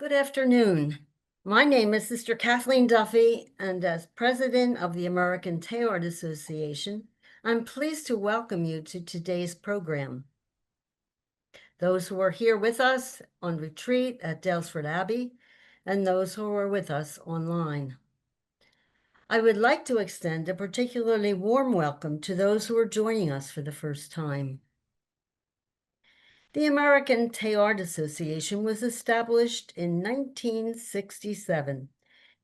Good afternoon. My name is Sister Kathleen Duffy, and as president of the American Teilhard Association, I'm pleased to welcome you to today's program. Those who are here with us on retreat at Daylesford Abbey, and those who are with us online. I would like to extend a particularly warm welcome to those who are joining us for the first time. The American Teilhard Association was established in 1967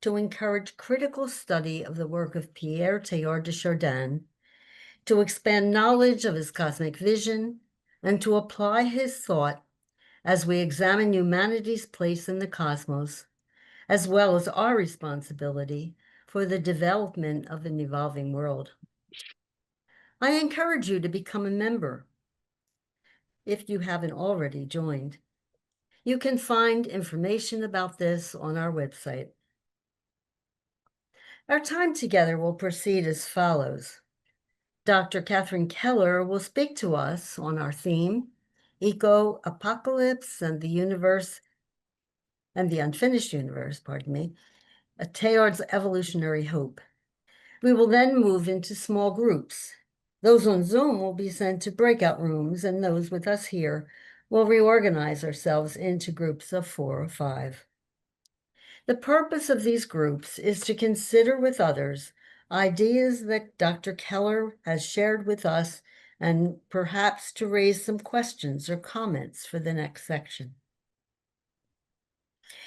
to encourage critical study of the work of Pierre Teilhard de Chardin, to expand knowledge of his cosmic vision, and to apply his thought as we examine humanity's place in the cosmos, as well as our responsibility for the development of an evolving world. I encourage you to become a member if you haven't already joined. You can find information about this on our website. Our time together will proceed as follows. Dr. Catherine Keller will speak to us on our theme, Eco-Apocalypse and the Universe, and the Unfinished Universe, Teilhard's Evolutionary Hope. We will then move into small groups. Those on Zoom will be sent to breakout rooms, and those with us here will reorganize ourselves into groups of 4 or 5. The purpose of these groups is to consider with others ideas that Dr. Keller has shared with us and perhaps to raise some questions or comments for the next section.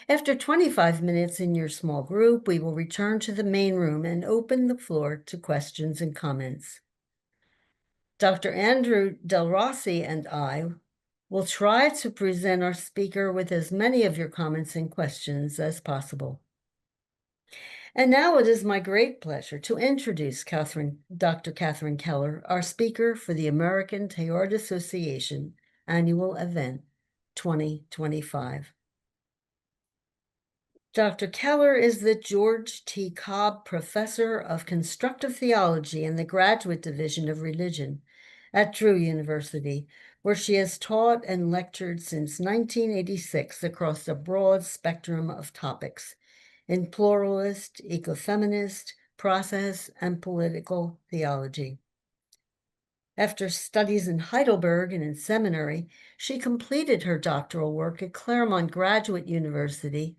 After 25 minutes in your small group, we will return to the main room and open the floor to questions and comments. Dr. Andrew Del Rossi and I will try to present our speaker with as many of your comments and questions as possible. And now it is my great pleasure to introduce Dr. Catherine Keller, our speaker for the American Teilhard Association Annual Event 2025. Dr. Keller is the George T. Cobb Professor of Constructive Theology in the Graduate Division of Religion at Drew University, where she has taught and lectured since 1986 across a broad spectrum of topics in pluralist, ecofeminist, process, and political theology. After studies in Heidelberg and in seminary, she completed her doctoral work at Claremont Graduate University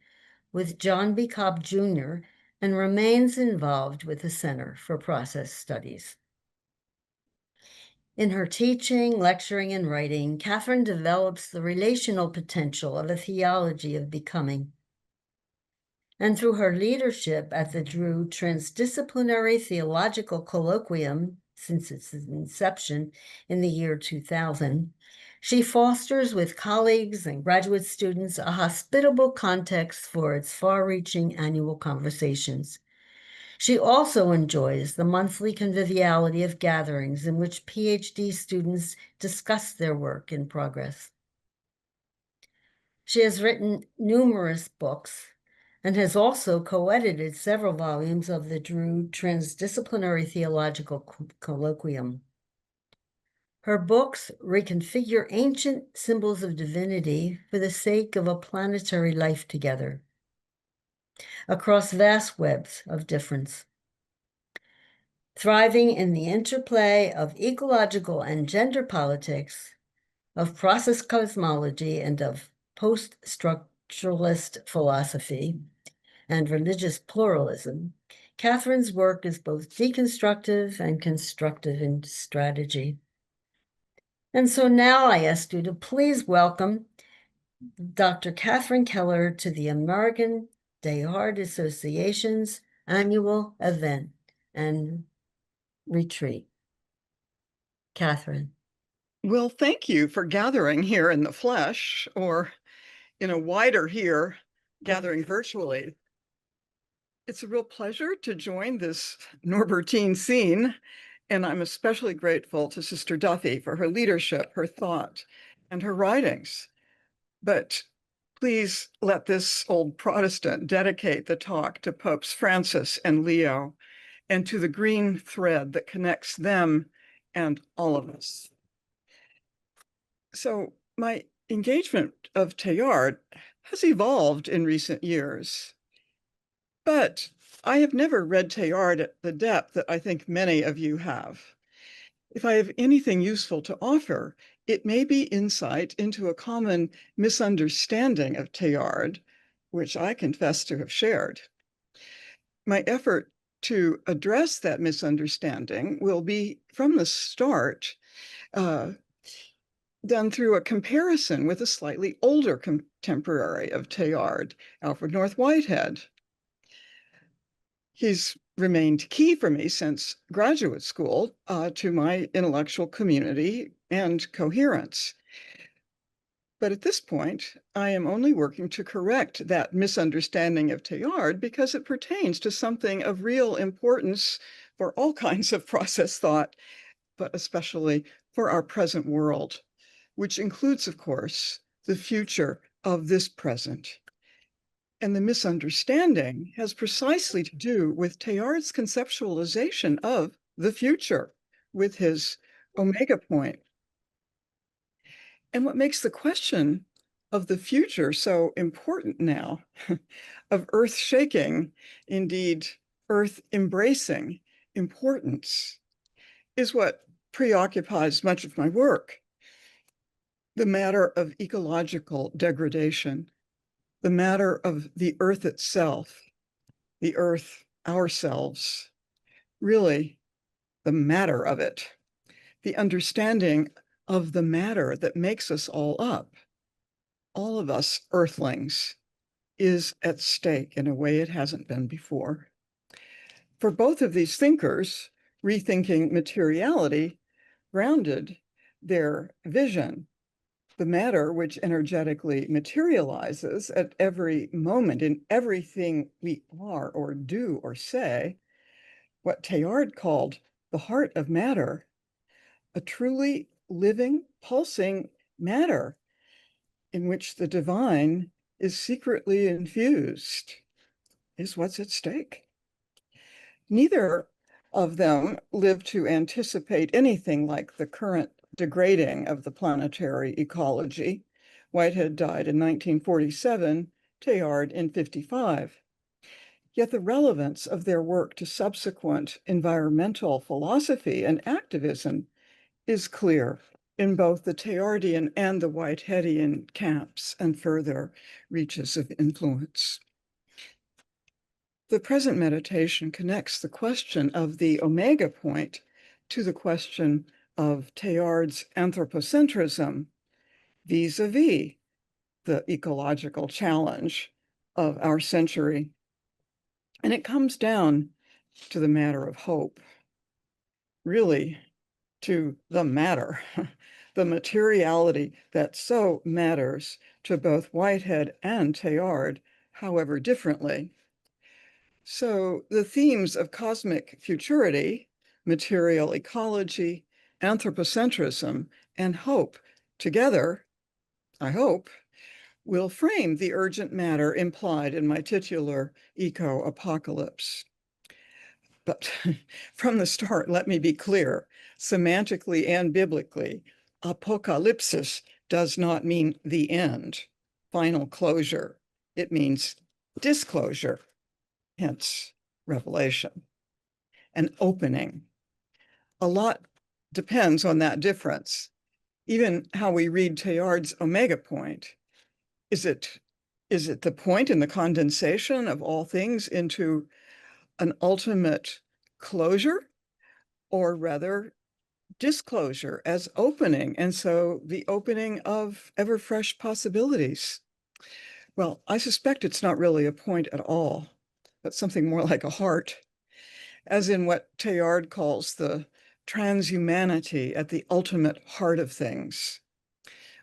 with John B. Cobb Jr. and remains involved with the Center for Process Studies. In her teaching, lecturing, and writing, Catherine develops the relational potential of a theology of becoming. And through her leadership at the Drew Transdisciplinary Theological Colloquium, since its inception in the year 2000, she fosters with colleagues and graduate students a hospitable context for its far-reaching annual conversations. She also enjoys the monthly conviviality of gatherings in which PhD students discuss their work in progress. She has written numerous books and has also co-edited several volumes of the Drew Transdisciplinary Theological Colloquium. Her books reconfigure ancient symbols of divinity for the sake of a planetary life together, across vast webs of difference, thriving in the interplay of ecological and gender politics, of process cosmology, and of post-structuralist philosophy and religious pluralism. Catherine's work is both deconstructive and constructive in strategy. And so now I ask you to please welcome Dr. Catherine Keller to the American Teilhard Association's annual event and retreat. Catherine. Well, thank you for gathering here in the flesh, or in a wider here, gathering virtually. It's a real pleasure to join this Norbertine scene, and I'm especially grateful to Sister Duffy for her leadership, her thought, and her writings. But please let this old Protestant dedicate the talk to Popes Francis and Leo, and to the green thread that connects them and all of us. So my engagement of Teilhard has evolved in recent years. But I have never read Teilhard at the depth that I think many of you have. If I have anything useful to offer, it may be insight into a common misunderstanding of Teilhard, which I confess to have shared. My effort to address that misunderstanding will be, from the start, done through a comparison with a slightly older contemporary of Teilhard, Alfred North Whitehead. He's remained key for me since graduate school to my intellectual community and coherence. But at this point, I am only working to correct that misunderstanding of Teilhard because it pertains to something of real importance for all kinds of process thought, but especially for our present world, which includes, of course, the future of this present. And the misunderstanding has precisely to do with Teilhard's conceptualization of the future with his omega point. And what makes the question of the future so important now, of earth shaking, indeed earth embracing importance, is what preoccupies much of my work. The matter of ecological degradation, the matter of the earth itself, the earth ourselves, really the matter of it, the understanding of the matter that makes us all up, all of us earthlings, is at stake in a way it hasn't been before. For both of these thinkers, rethinking materiality grounded their vision, the matter which energetically materializes at every moment in everything we are or do or say, what Teilhard called the heart of matter, a truly living, pulsing matter in which the divine is secretly infused, is what's at stake. Neither of them lived to anticipate anything like the current degrading of the planetary ecology. Whitehead died in 1947, Teilhard in 55. Yet the relevance of their work to subsequent environmental philosophy and activism is clear in both the Teilhardian and the Whiteheadian camps and further reaches of influence. The present meditation connects the question of the omega point to the question of Teilhard's anthropocentrism vis-a-vis the ecological challenge of our century. And it comes down to the matter of hope, really to the matter, the materiality that so matters to both Whitehead and Teilhard, however differently. So the themes of cosmic futurity, material ecology, anthropocentrism, and hope together, I hope, will frame the urgent matter implied in my titular eco-apocalypse. But from the start, let me be clear, semantically and biblically, apocalypsis does not mean the end, final closure. It means disclosure, hence revelation, an opening. A lot depends on that difference. Even how we read Teilhard's omega point. Is it the point in the condensation of all things into an ultimate closure, or rather disclosure as opening, and so the opening of ever fresh possibilities? Well, I suspect it's not really a point at all, but something more like a heart, as in what Teilhard calls the transhumanity at the ultimate heart of things,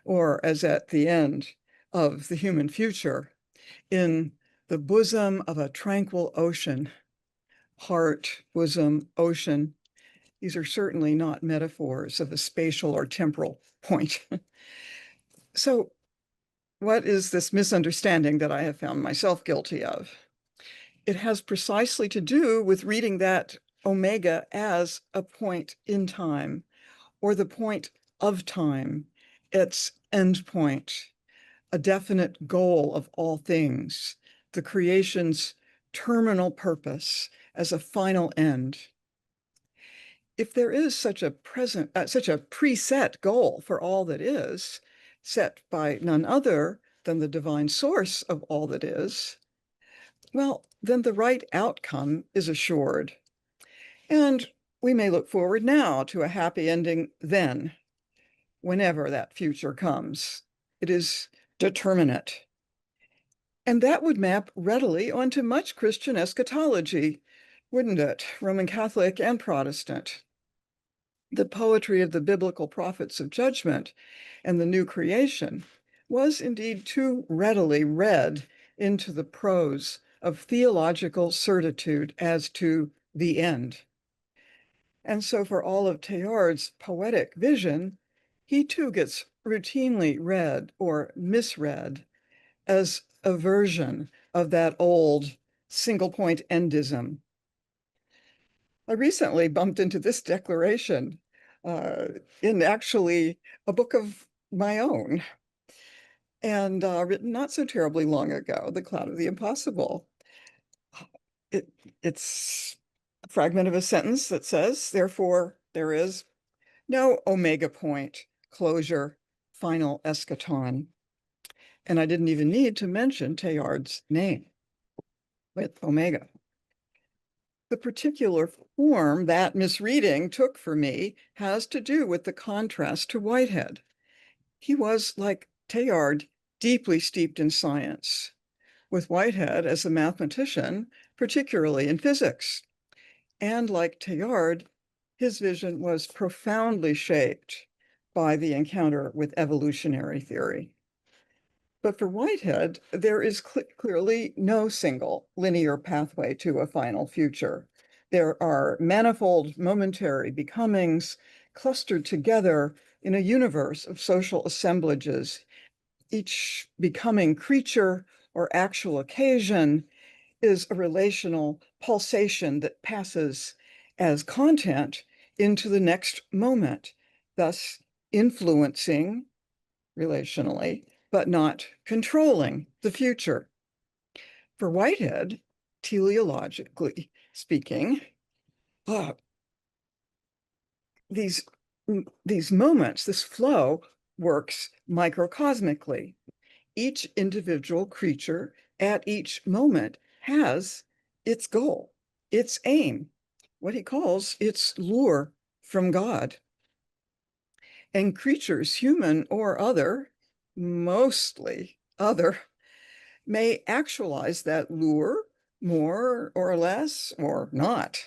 or as at the end of the human future, in the bosom of a tranquil ocean. Heart, bosom, ocean. These are certainly not metaphors of a spatial or temporal point. So what is this misunderstanding that I have found myself guilty of? It has precisely to do with reading that omega as a point in time, or the point of time, its end point, a definite goal of all things, the creation's terminal purpose as a final end. If there is such a preset goal for all that is, set by none other than the divine source of all that is, well, then the right outcome is assured. And we may look forward now to a happy ending then, whenever that future comes. It is determinate. And that would map readily onto much Christian eschatology, wouldn't it? Roman Catholic and Protestant. The poetry of the biblical prophets of judgment and the new creation was indeed too readily read into the prose of theological certitude as to the end. And so for all of Teilhard's poetic vision, he too gets routinely read or misread as a version of that old single point endism. I recently bumped into this declaration in actually a book of my own, and written not so terribly long ago, The Cloud of the Impossible. It's a fragment of a sentence that says, therefore, there is no omega point, closure, final eschaton. And I didn't even need to mention Teilhard's name with omega. The particular form that misreading took for me has to do with the contrast to Whitehead. He was, like Teilhard, deeply steeped in science, with Whitehead as a mathematician, particularly in physics. And like Teilhard, his vision was profoundly shaped by the encounter with evolutionary theory. But for Whitehead, there is clearly no single linear pathway to a final future. There are manifold momentary becomings clustered together in a universe of social assemblages. Each becoming creature or actual occasion is a relational pulsation that passes as content into the next moment, thus influencing relationally, but not controlling the future. For Whitehead, teleologically speaking, these moments, this flow works microcosmically. Each individual creature at each moment has its goal, its aim, what he calls its lure from God. And creatures, human or other, mostly other, may actualize that lure more or less or not.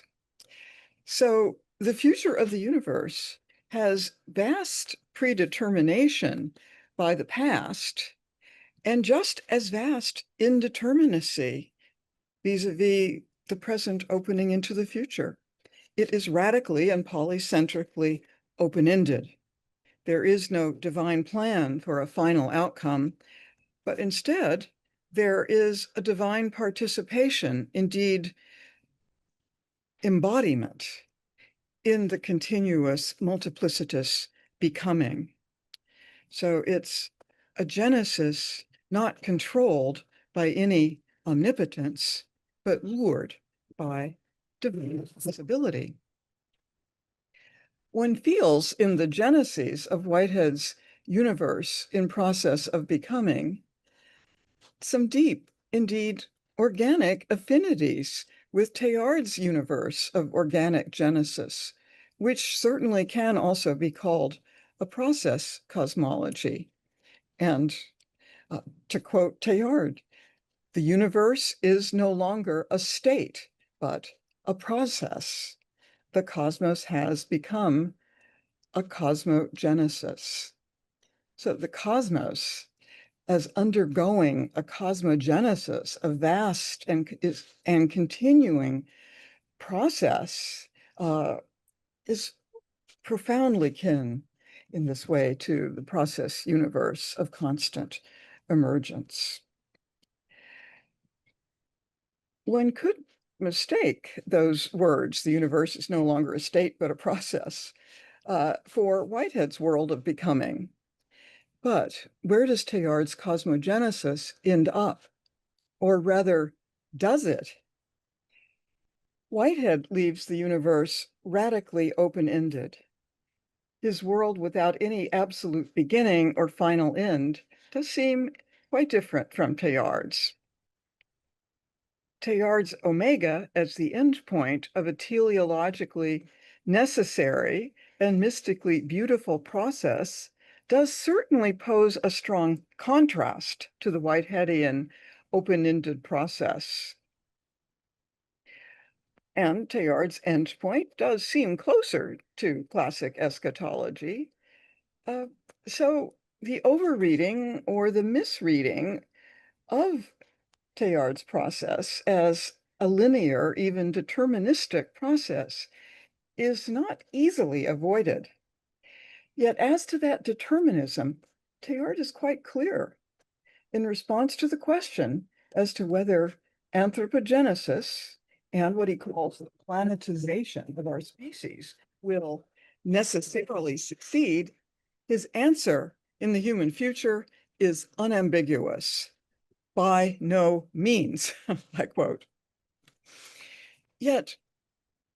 So the future of the universe has vast predetermination by the past and just as vast indeterminacy vis-a-vis the present opening into the future. It is radically and polycentrically open-ended. There is no divine plan for a final outcome, but instead, there is a divine participation, indeed, embodiment in the continuous, multiplicitous becoming. So it's a genesis not controlled by any omnipotence, but lured by divine visibility. One feels in the genesis of Whitehead's universe in process of becoming some deep, indeed organic affinities with Teilhard's universe of organic genesis, which certainly can also be called a process cosmology. And to quote Teilhard, the universe is no longer a state, but a process. The cosmos has become a cosmogenesis. So the cosmos, as undergoing a cosmogenesis, a vast and continuing process, is profoundly kin in this way to the process universe of constant emergence. One could mistake those words, the universe is no longer a state but a process, for Whitehead's world of becoming. But where does Teilhard's cosmogenesis end up? Or rather, does it? Whitehead leaves the universe radically open-ended. His world without any absolute beginning or final end does seem quite different from Teilhard's. Teilhard's omega as the end point of a teleologically necessary and mystically beautiful process does certainly pose a strong contrast to the Whiteheadian open-ended process. And Teilhard's endpoint does seem closer to classic eschatology. Uh, so the overreading or the misreading of Teilhard's process as a linear, even deterministic process is not easily avoided. Yet as to that determinism, Teilhard is quite clear. In response to the question as to whether anthropogenesis and what he calls the planetization of our species will necessarily succeed, his answer in the human future is unambiguous. By no means, I quote. Yet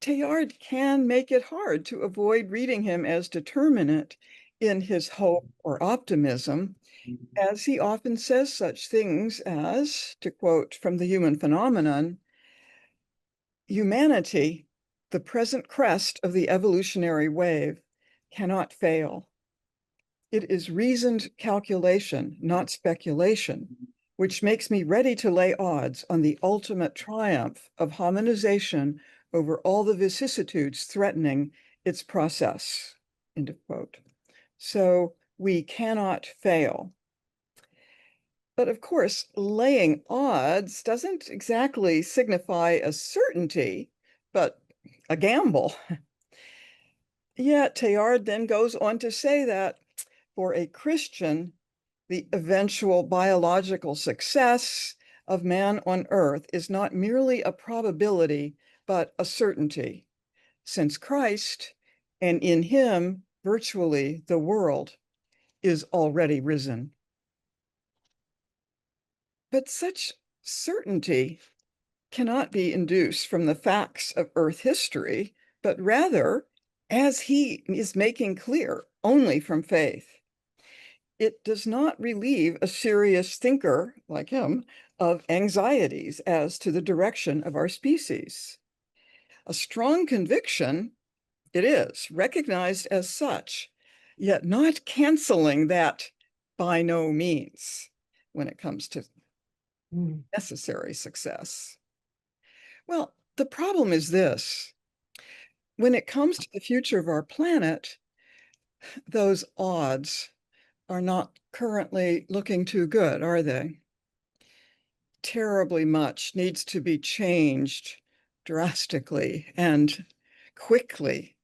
Teilhard can make it hard to avoid reading him as determinate in his hope or optimism, as he often says such things as, to quote from the Human Phenomenon, humanity, the present crest of the evolutionary wave, cannot fail. It is reasoned calculation, not speculation, which makes me ready to lay odds on the ultimate triumph of hominization over all the vicissitudes threatening its process. End of quote. So we cannot fail. But of course, laying odds doesn't exactly signify a certainty, but a gamble. Yet Teilhard then goes on to say that for a Christian, the eventual biological success of man on Earth is not merely a probability, but a certainty, since Christ, and in him, virtually the world, is already risen. But such certainty cannot be induced from the facts of Earth history, but rather, as he is making clear, only from faith. It does not relieve a serious thinker like him of anxieties as to the direction of our species. A strong conviction, it is, recognized as such, yet not canceling that by no means when it comes to necessary success. Well, the problem is this. When it comes to the future of our planet, those odds are not currently looking too good, are they? Terribly much needs to be changed drastically and quickly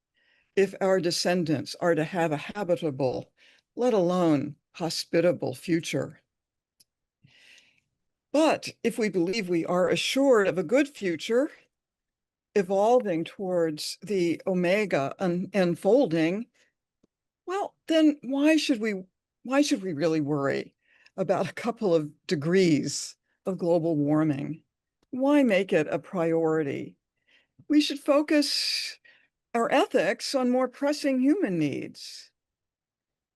if our descendants are to have a habitable, let alone hospitable future. But if we believe we are assured of a good future, evolving towards the omega unfolding, well, then why should we really worry about a couple of degrees of global warming? Why make it a priority? We should focus our ethics on more pressing human needs.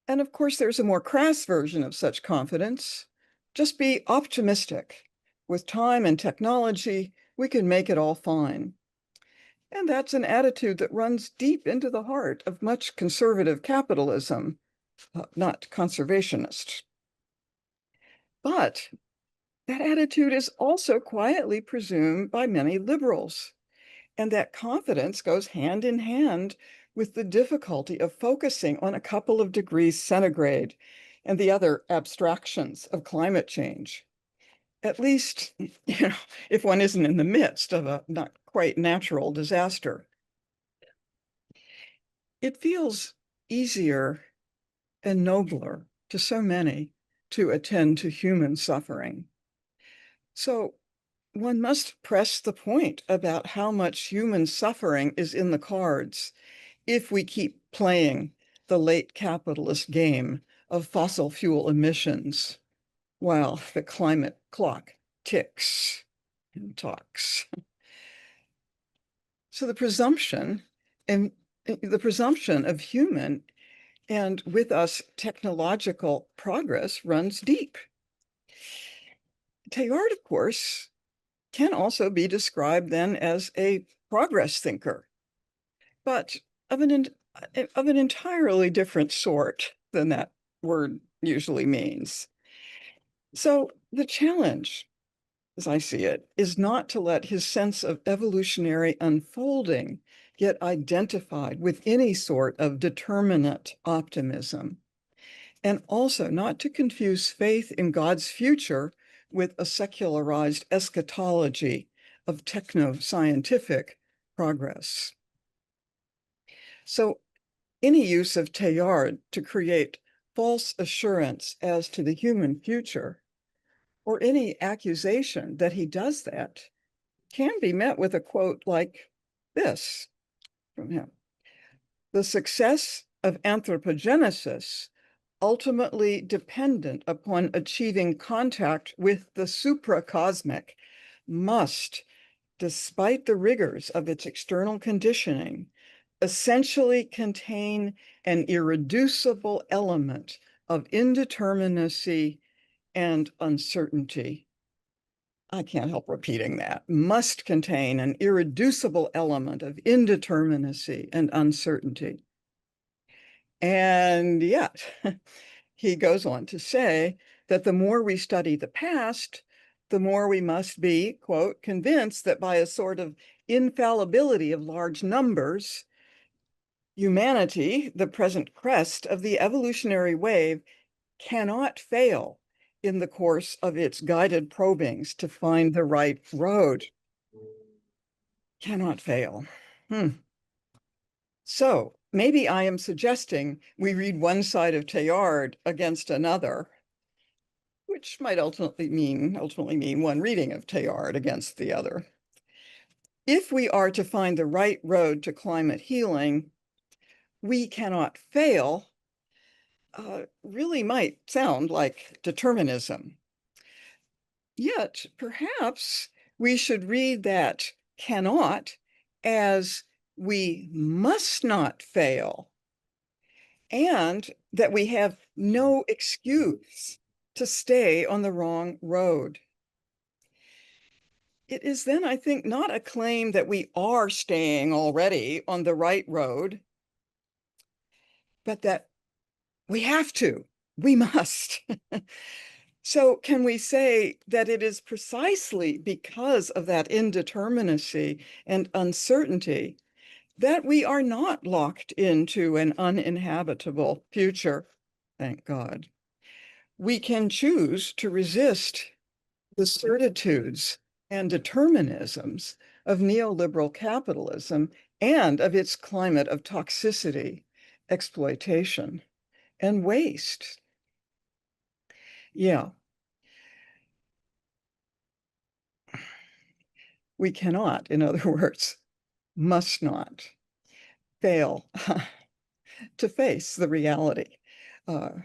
And of course, there's a more crass version of such confidence. Just be optimistic. With time and technology, we can make it all fine. And that's an attitude that runs deep into the heart of much conservative capitalism, not conservationist. But that attitude is also quietly presumed by many liberals. And that confidence goes hand in hand with the difficulty of focusing on a couple of degrees centigrade and the other abstractions of climate change. At least, if one isn't in the midst of a not quite natural disaster. It feels easier and nobler to so many to attend to human suffering. So one must press the point about how much human suffering is in the cards if we keep playing the late capitalist game of fossil fuel emissions while the climate clock ticks and talks. So the presumption of human and with us technological progress runs deep. Teilhard, of course, can also be described then as a progress thinker, but of an entirely different sort than that word usually means. So the challenge, as I see it, is not to let his sense of evolutionary unfolding get identified with any sort of determinate optimism, and also not to confuse faith in God's future with a secularized eschatology of techno-scientific progress. So any use of Teilhard to create false assurance as to the human future, or any accusation that he does that, can be met with a quote like this from him: "The success of anthropogenesis, ultimately dependent upon achieving contact with the supracosmic, must, despite the rigors of its external conditioning, essentially contain an irreducible element of indeterminacy and uncertainty." I can't help repeating that. Must contain an irreducible element of indeterminacy and uncertainty. And yet, he goes on to say that the more we study the past, the more we must be, quote, "convinced that by a sort of infallibility of large numbers, humanity, the present crest of the evolutionary wave, cannot fail in the course of its guided probings to find the right road." Cannot fail. So maybe I am suggesting we read one side of Teilhard against another, which might ultimately mean one reading of Teilhard against the other. If we are to find the right road to climate healing, we cannot fail, really might sound like determinism. Yet perhaps we should read that cannot as we must not fail, and that we have no excuse to stay on the wrong road. It is then, I think, not a claim that we are staying already on the right road, but that we have to, we must. So can we say that it is precisely because of that indeterminacy and uncertainty that we are not locked into an uninhabitable future? Thank God. We can choose to resist the certitudes and determinisms of neoliberal capitalism and of its climate of toxicity, exploitation, and waste. Yeah. We cannot, in other words, must not fail to face the reality of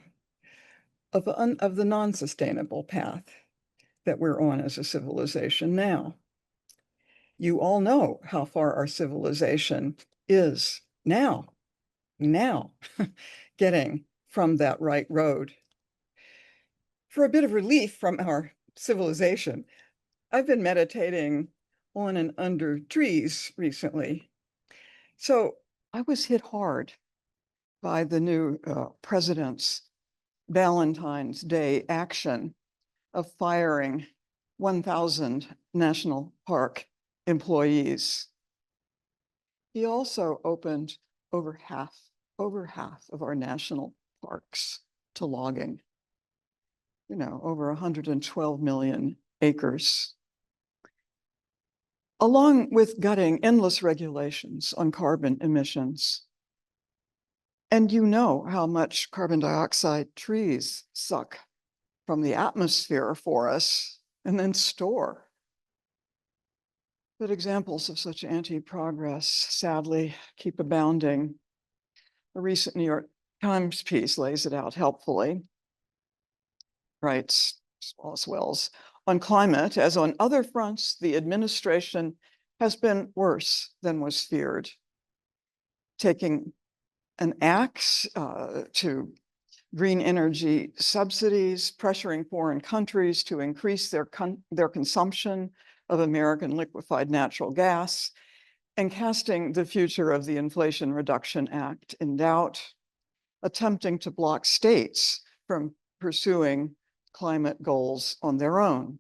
the non-sustainable path that we're on as a civilization now. You all know how far our civilization is now getting from that right road. For a bit of relief from our civilization, I've been meditating on and under trees recently. So I was hit hard by the new president's Valentine's Day action of firing 1,000 national park employees. He also opened over half of our national parks to logging. You know, over 112 million acres, along with gutting endless regulations on carbon emissions. And you know how much carbon dioxide trees suck from the atmosphere for us and then store. But examples of such anti-progress, sadly, keep abounding. A recent New York Times piece lays it out helpfully. Writes Wallace Wells, on climate, as on other fronts, the administration has been worse than was feared. Taking an axe to green energy subsidies, pressuring foreign countries to increase their consumption of American liquefied natural gas, and casting the future of the Inflation Reduction Act in doubt, attempting to block states from pursuing climate goals on their own.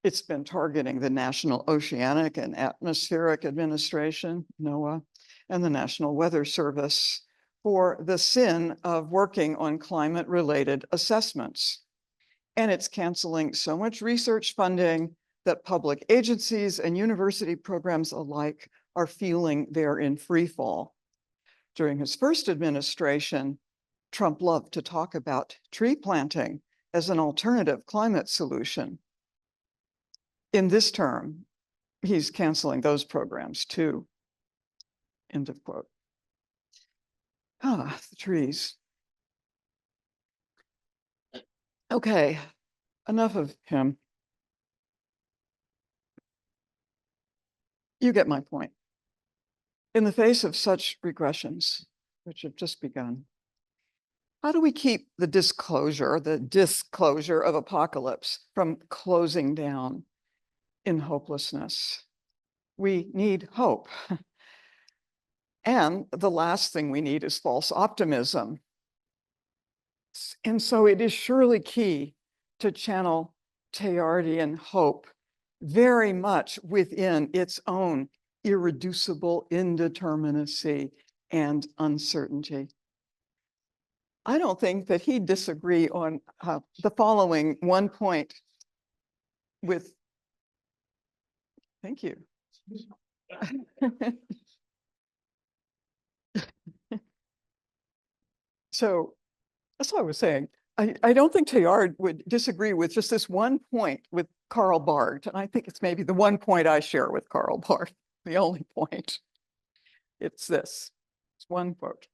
It's been targeting the National Oceanic and Atmospheric Administration, NOAA, and the National Weather Service for the sin of working on climate-related assessments. And it's canceling so much research funding that public agencies and university programs alike are feeling they're in free fall. During his first administration, Trump loved to talk about tree planting as an alternative climate solution. In this term, he's canceling those programs too. End of quote. The trees. Okay, enough of him. You get my point. In the face of such regressions, which have just begun, how do we keep the disclosure of apocalypse from closing down in hopelessness? We need hope. And the last thing we need is false optimism. And so it is surely key to channel Teilhardian hope very much within its own irreducible indeterminacy and uncertainty. I don't think that he'd disagree on the following one point with, thank you. So that's what I was saying. I don't think Teilhard would disagree with just this one point with Karl Barth. And I think it's maybe the one point I share with Karl Barth, the only point. It's this, it's one quote.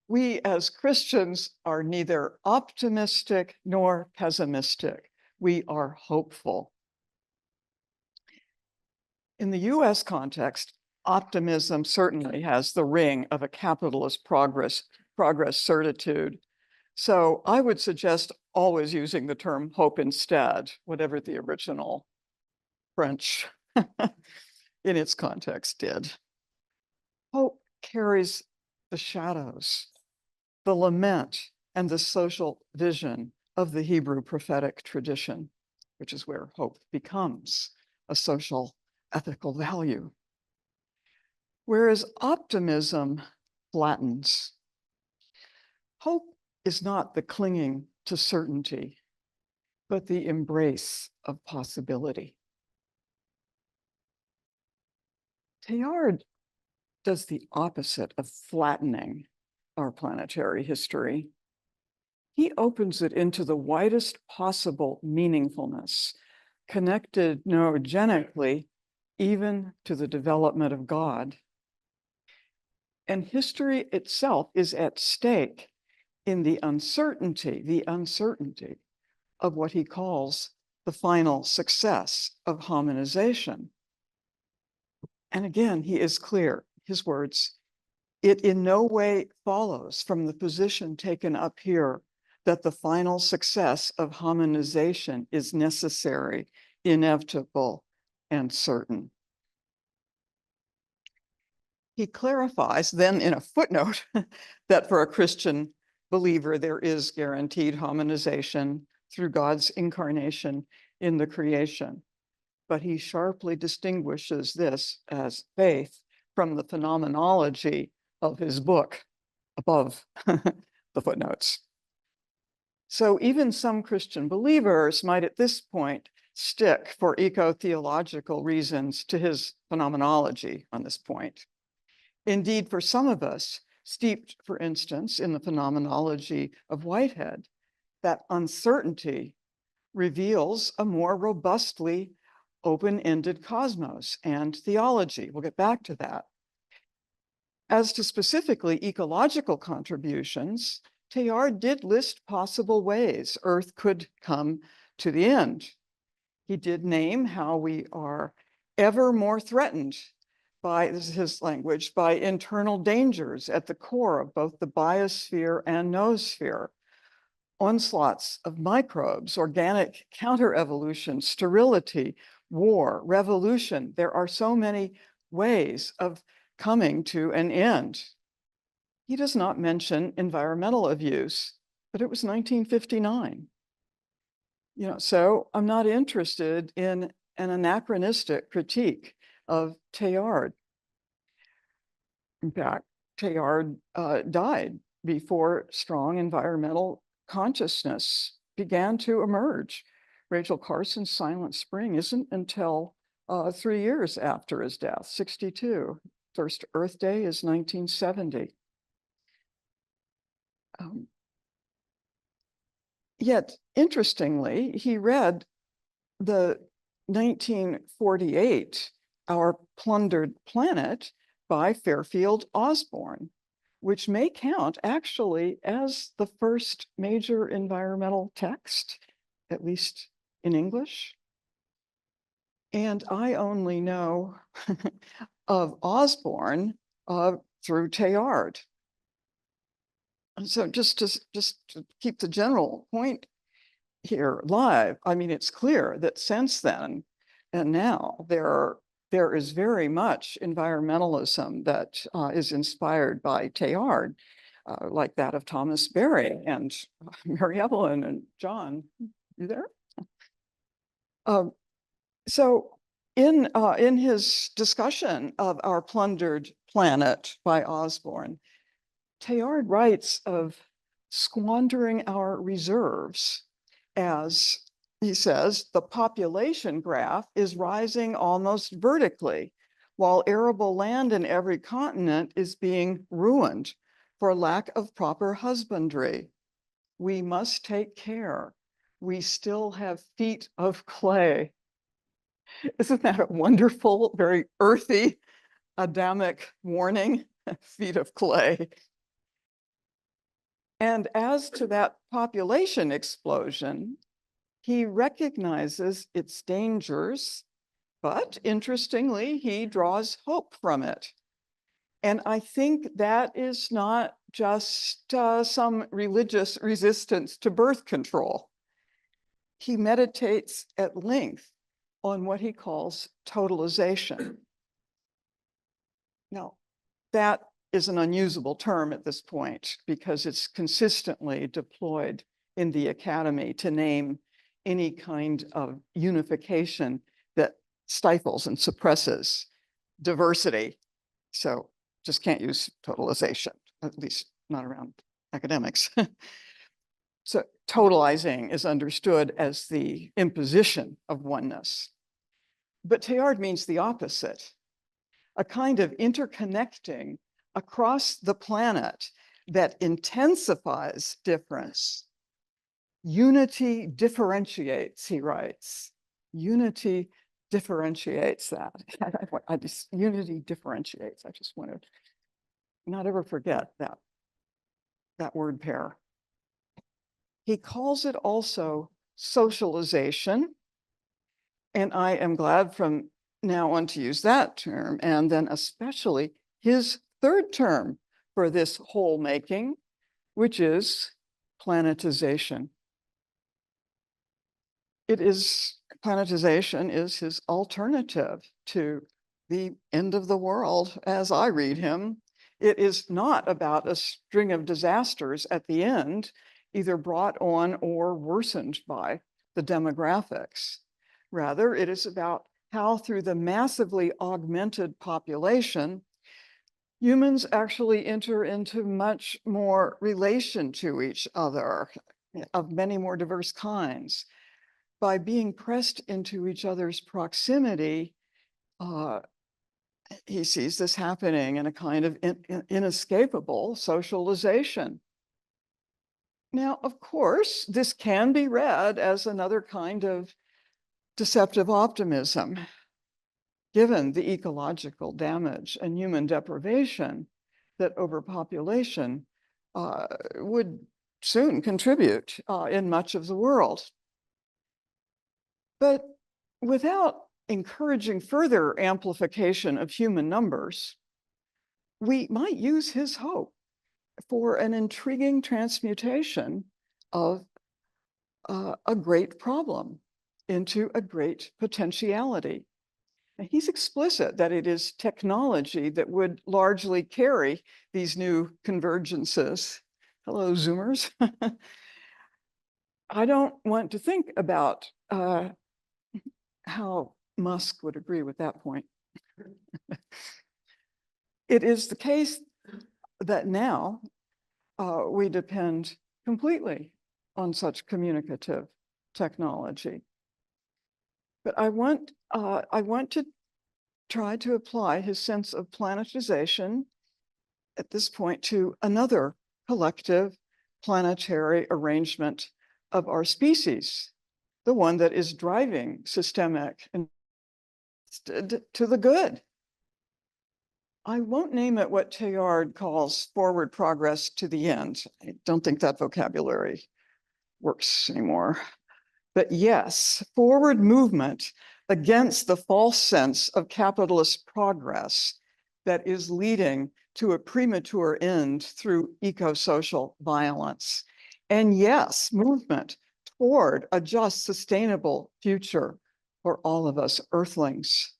We as Christians are neither optimistic nor pessimistic. We are hopeful. In the US context, optimism certainly has the ring of a capitalist progress certitude. So I would suggest always using the term hope instead, whatever the original French in its context did. Hope carries the shadows, the lament, and the social vision of the Hebrew prophetic tradition, which is where hope becomes a social ethical value. Whereas optimism flattens. Hope is not the clinging to certainty, but the embrace of possibility. Teilhard does the opposite of flattening our planetary history. He opens it into the widest possible meaningfulness, connected neurogenically even to the development of God. And history itself is at stake in the uncertainty of what he calls the final success of hominization. And again, he is clear, his words, it in no way follows from the position taken up here that the final success of hominization is necessary, inevitable, and certain. He clarifies then in a footnote that for a Christian believer, there is guaranteed hominization through God's incarnation in the creation. But he sharply distinguishes this as faith from the phenomenology of his book above the footnotes. So even some Christian believers might at this point stick for eco-theological reasons to his phenomenology on this point. Indeed, for some of us, steeped, for instance, in the phenomenology of Whitehead, that uncertainty reveals a more robustly open-ended cosmos and theology. We'll get back to that. As to specifically ecological contributions, Teilhard did list possible ways Earth could come to the end. He did name how we are ever more threatened by, this is his language, by internal dangers at the core of both the biosphere and noosphere. Onslaughts of microbes, organic counter-evolution, sterility, war, revolution. There are so many ways of coming to an end. He does not mention environmental abuse, but it was 1959. So I'm not interested in an anachronistic critique of Teilhard. In fact, Teilhard died before strong environmental consciousness began to emerge. Rachel Carson's Silent Spring isn't until 3 years after his death, 62. First Earth Day is 1970. Yet, interestingly, he read the 1948 Our Plundered Planet by Fairfield Osborne, which may count actually as the first major environmental text, at least in English. And I only know of Osborne through Teilhard. And so just to keep the general point here live, I mean, it's clear that since then and now there is very much environmentalism that is inspired by Teilhard, like that of Thomas Berry and Mary Evelyn and John. You there? So in his discussion of Our Plundered Planet by Osborne, Teilhard writes of squandering our reserves as, he says, the population graph is rising almost vertically, while arable land in every continent is being ruined for lack of proper husbandry. We must take care. We still have feet of clay. Isn't that a wonderful, very earthy, Adamic warning? Feet of clay. And as to that population explosion, he recognizes its dangers, but interestingly, he draws hope from it. And I think that is not just some religious resistance to birth control. He meditates at length on what he calls totalization. Now, that is an unusable term at this point because it's consistently deployed in the academy to name any kind of unification that stifles and suppresses diversity. So just can't use totalization, at least not around academics. So totalizing is understood as the imposition of oneness. But Teilhard means the opposite, a kind of interconnecting across the planet that intensifies difference. Unity differentiates, he writes. Unity differentiates that. Unity differentiates. I just want to not ever forget that word pair. He calls it also socialization. And I am glad from now on to use that term, and then especially his third term for this whole making, which is planetization. Planetization is his alternative to the end of the world as I read him. It is not about a string of disasters at the end, either brought on or worsened by the demographics. Rather, it is about how through the massively augmented population, humans actually enter into much more relation to each other of many more diverse kinds. By being pressed into each other's proximity, he sees this happening in a kind of inescapable socialization. Now, of course, this can be read as another kind of deceptive optimism, given the ecological damage and human deprivation that overpopulation would soon contribute in much of the world. But without encouraging further amplification of human numbers, we might use his hope for an intriguing transmutation of a great problem into a great potentiality. And he's explicit that it is technology that would largely carry these new convergences. Hello, Zoomers. I don't want to think about how Musk would agree with that point. It is the case that now we depend completely on such communicative technology. But I want to try to apply his sense of planetization at this point to another collective planetary arrangement of our species, the one that is driving systemic and to the good. I won't name it what Teilhard calls forward progress to the end. I don't think that vocabulary works anymore. But yes, forward movement against the false sense of capitalist progress that is leading to a premature end through eco-social violence. And yes, movement toward a just, sustainable future for all of us Earthlings.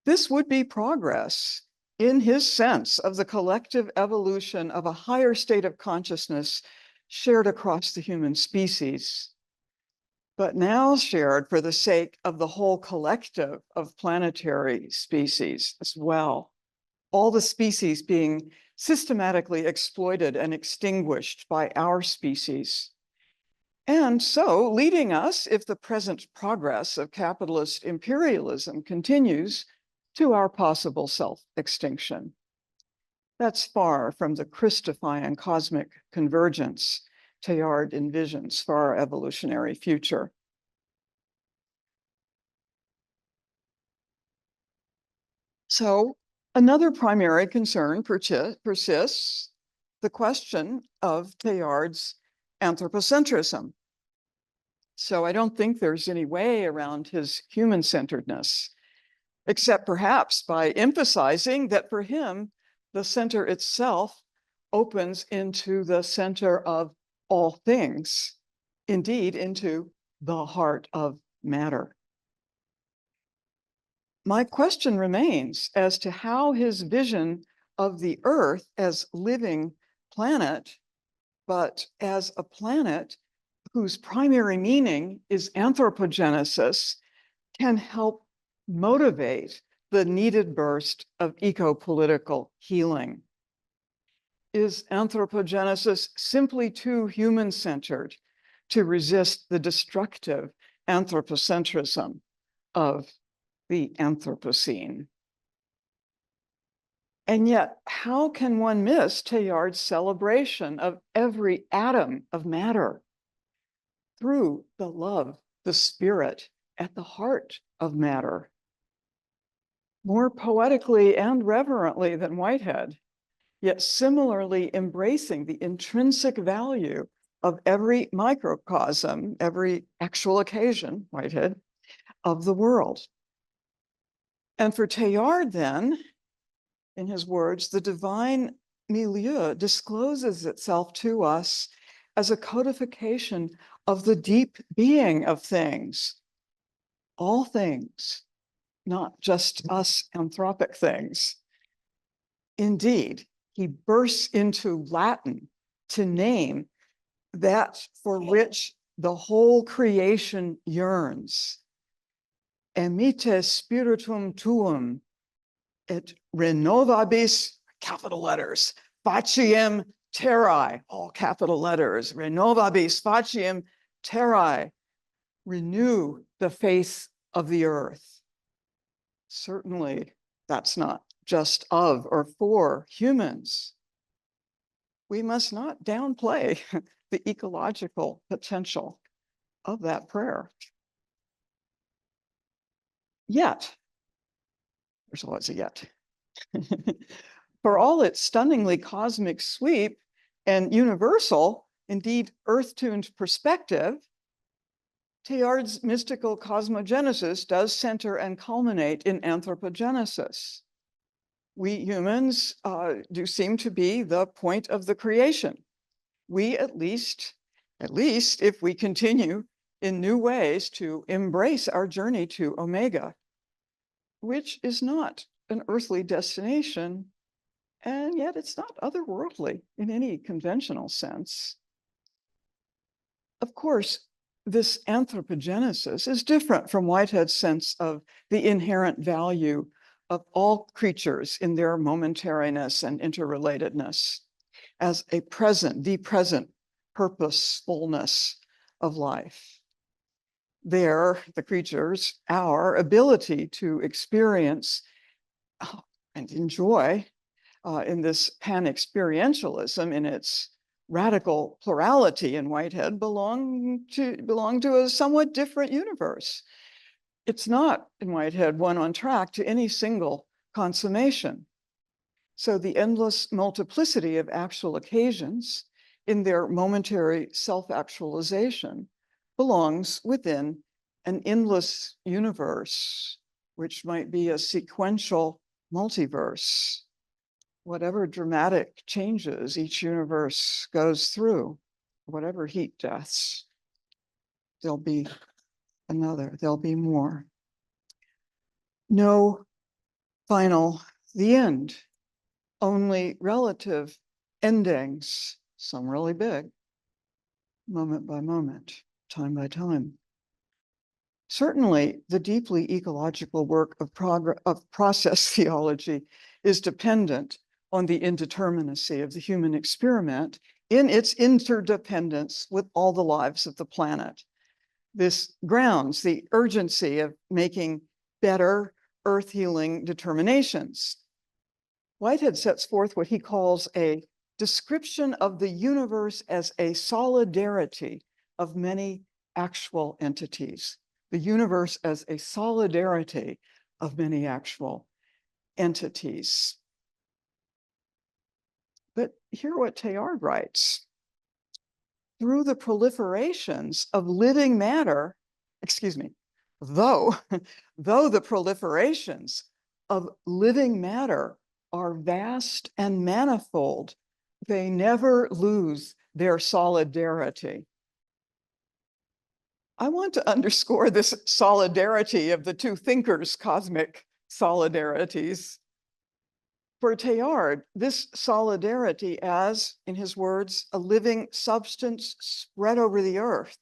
This would be progress in his sense of the collective evolution of a higher state of consciousness shared across the human species, but now shared for the sake of the whole collective of planetary species as well. All the species being systematically exploited and extinguished by our species. And so leading us, if the present progress of capitalist imperialism continues, to our possible self-extinction. That's far from the Christifying cosmic convergence Teilhard envisions for our evolutionary future. So another primary concern persists, the question of Teilhard's anthropocentrism. So I don't think there's any way around his human-centeredness, except perhaps by emphasizing that for him, the center itself opens into the center of all things, indeed into the heart of matter. My question remains as to how his vision of the Earth as living planet, but as a planet whose primary meaning is anthropogenesis, can help motivate the needed burst of eco-political healing. Is anthropogenesis simply too human-centered to resist the destructive anthropocentrism of the Anthropocene? And yet, how can one miss Teilhard's celebration of every atom of matter through the love, the spirit at the heart of matter? More poetically and reverently than Whitehead, yet similarly embracing the intrinsic value of every microcosm, every actual occasion, Whitehead, of the world. And for Teilhard then, in his words, the divine milieu discloses itself to us as a codification of the deep being of things, all things, not just us anthropic things. Indeed, he bursts into Latin to name that for which the whole creation yearns. Emite spiritum tuum et renovabis, capital letters, faciem terrae, all capital letters, renovabis faciem terrae, renew the face of the earth. Certainly, that's not just of or for humans. We must not downplay the ecological potential of that prayer. Yet, there's always a yet. For all its stunningly cosmic sweep and universal, indeed earth-tuned perspective, Teilhard's mystical cosmogenesis does center and culminate in anthropogenesis. We humans do seem to be the point of the creation. We at least if we continue in new ways to embrace our journey to Omega, which is not an earthly destination, and yet it's not otherworldly in any conventional sense. Of course, this anthropogenesis is different from Whitehead's sense of the inherent value of all creatures in their momentariness and interrelatedness as the present purposefulness of life. There, the creatures, our ability to experience and enjoy in this pan-experientialism in its radical plurality in Whitehead belong to a somewhat different universe. It's not, in Whitehead, one on track to any single consummation. So the endless multiplicity of actual occasions in their momentary self-actualization belongs within an endless universe, which might be a sequential multiverse. Whatever dramatic changes each universe goes through, whatever heat deaths, there'll be another, there'll be more. No final, the end, only relative endings, some really big, moment by moment, time by time. Certainly, the deeply ecological work of process theology is dependent on the indeterminacy of the human experiment in its interdependence with all the lives of the planet. This grounds the urgency of making better earth-healing determinations. Whitehead sets forth what he calls a description of the universe as a solidarity of many actual entities. The universe as a solidarity of many actual entities. But hear what Teilhard writes. Through the proliferations of living matter, though the proliferations of living matter are vast and manifold, they never lose their solidarity. I want to underscore this solidarity of the two thinkers' cosmic solidarities. For Teilhard, this solidarity as, in his words, a living substance spread over the earth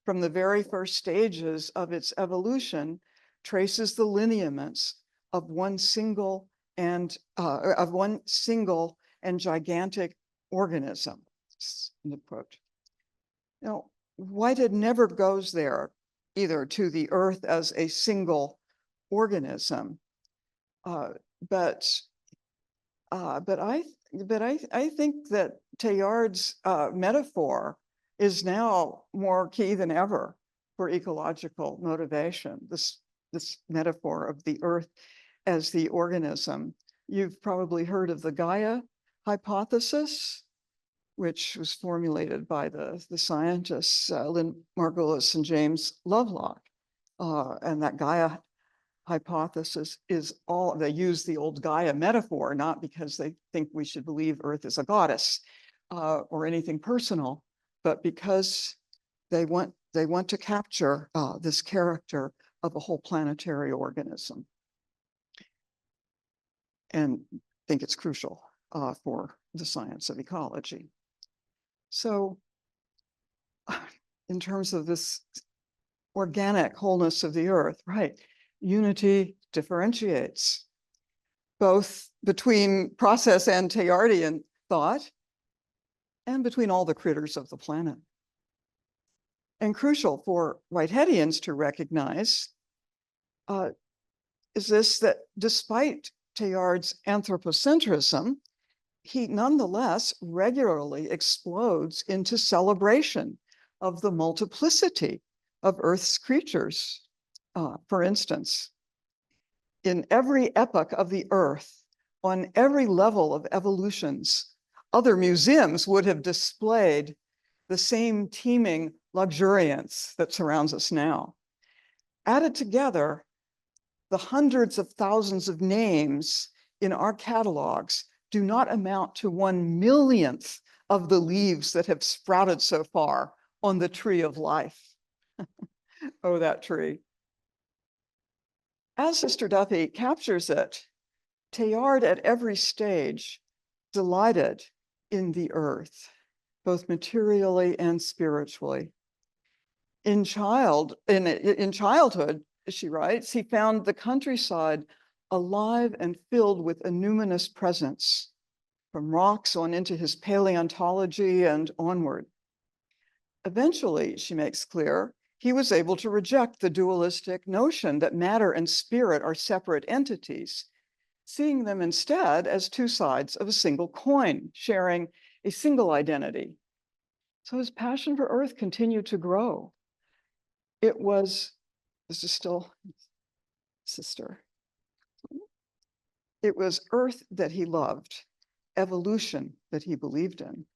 from the very first stages of its evolution, traces the lineaments of one single and gigantic organism. End of quote. Now, Whitehead never goes there either to the earth as a single organism, but I think that Teilhard's metaphor is now more key than ever for ecological motivation. This metaphor of the earth as the organism. You've probably heard of the Gaia hypothesis, which was formulated by the scientists Lynn Margulis and James Lovelock. And that Gaia hypothesis is all, they use the old Gaia metaphor, not because they think we should believe Earth is a goddess or anything personal, but because they want to capture this character of a whole planetary organism, and think it's crucial for the science of ecology. So in terms of this organic wholeness of the earth, right, unity differentiates both between process and Teilhardian thought and between all the critters of the planet. And crucial for Whiteheadians to recognize is this, that despite Teilhard's anthropocentrism, he nonetheless regularly explodes into celebration of the multiplicity of Earth's creatures. For instance, in every epoch of the Earth, on every level of evolutions, other museums would have displayed the same teeming luxuriance that surrounds us now. Added together, the hundreds of thousands of names in our catalogs do not amount to 1/1,000,000th of the leaves that have sprouted so far on the tree of life. Oh, that tree. As Sister Duffy captures it, Teilhard at every stage delighted in the earth, both materially and spiritually. In childhood, she writes, he found the countryside alive and filled with a numinous presence, from rocks on into his paleontology and onward. Eventually, she makes clear, he was able to reject the dualistic notion that matter and spirit are separate entities, seeing them instead as two sides of a single coin, sharing a single identity. So his passion for earth continued to grow. It was, this is still sister. It was earth that he loved, evolution that he believed in.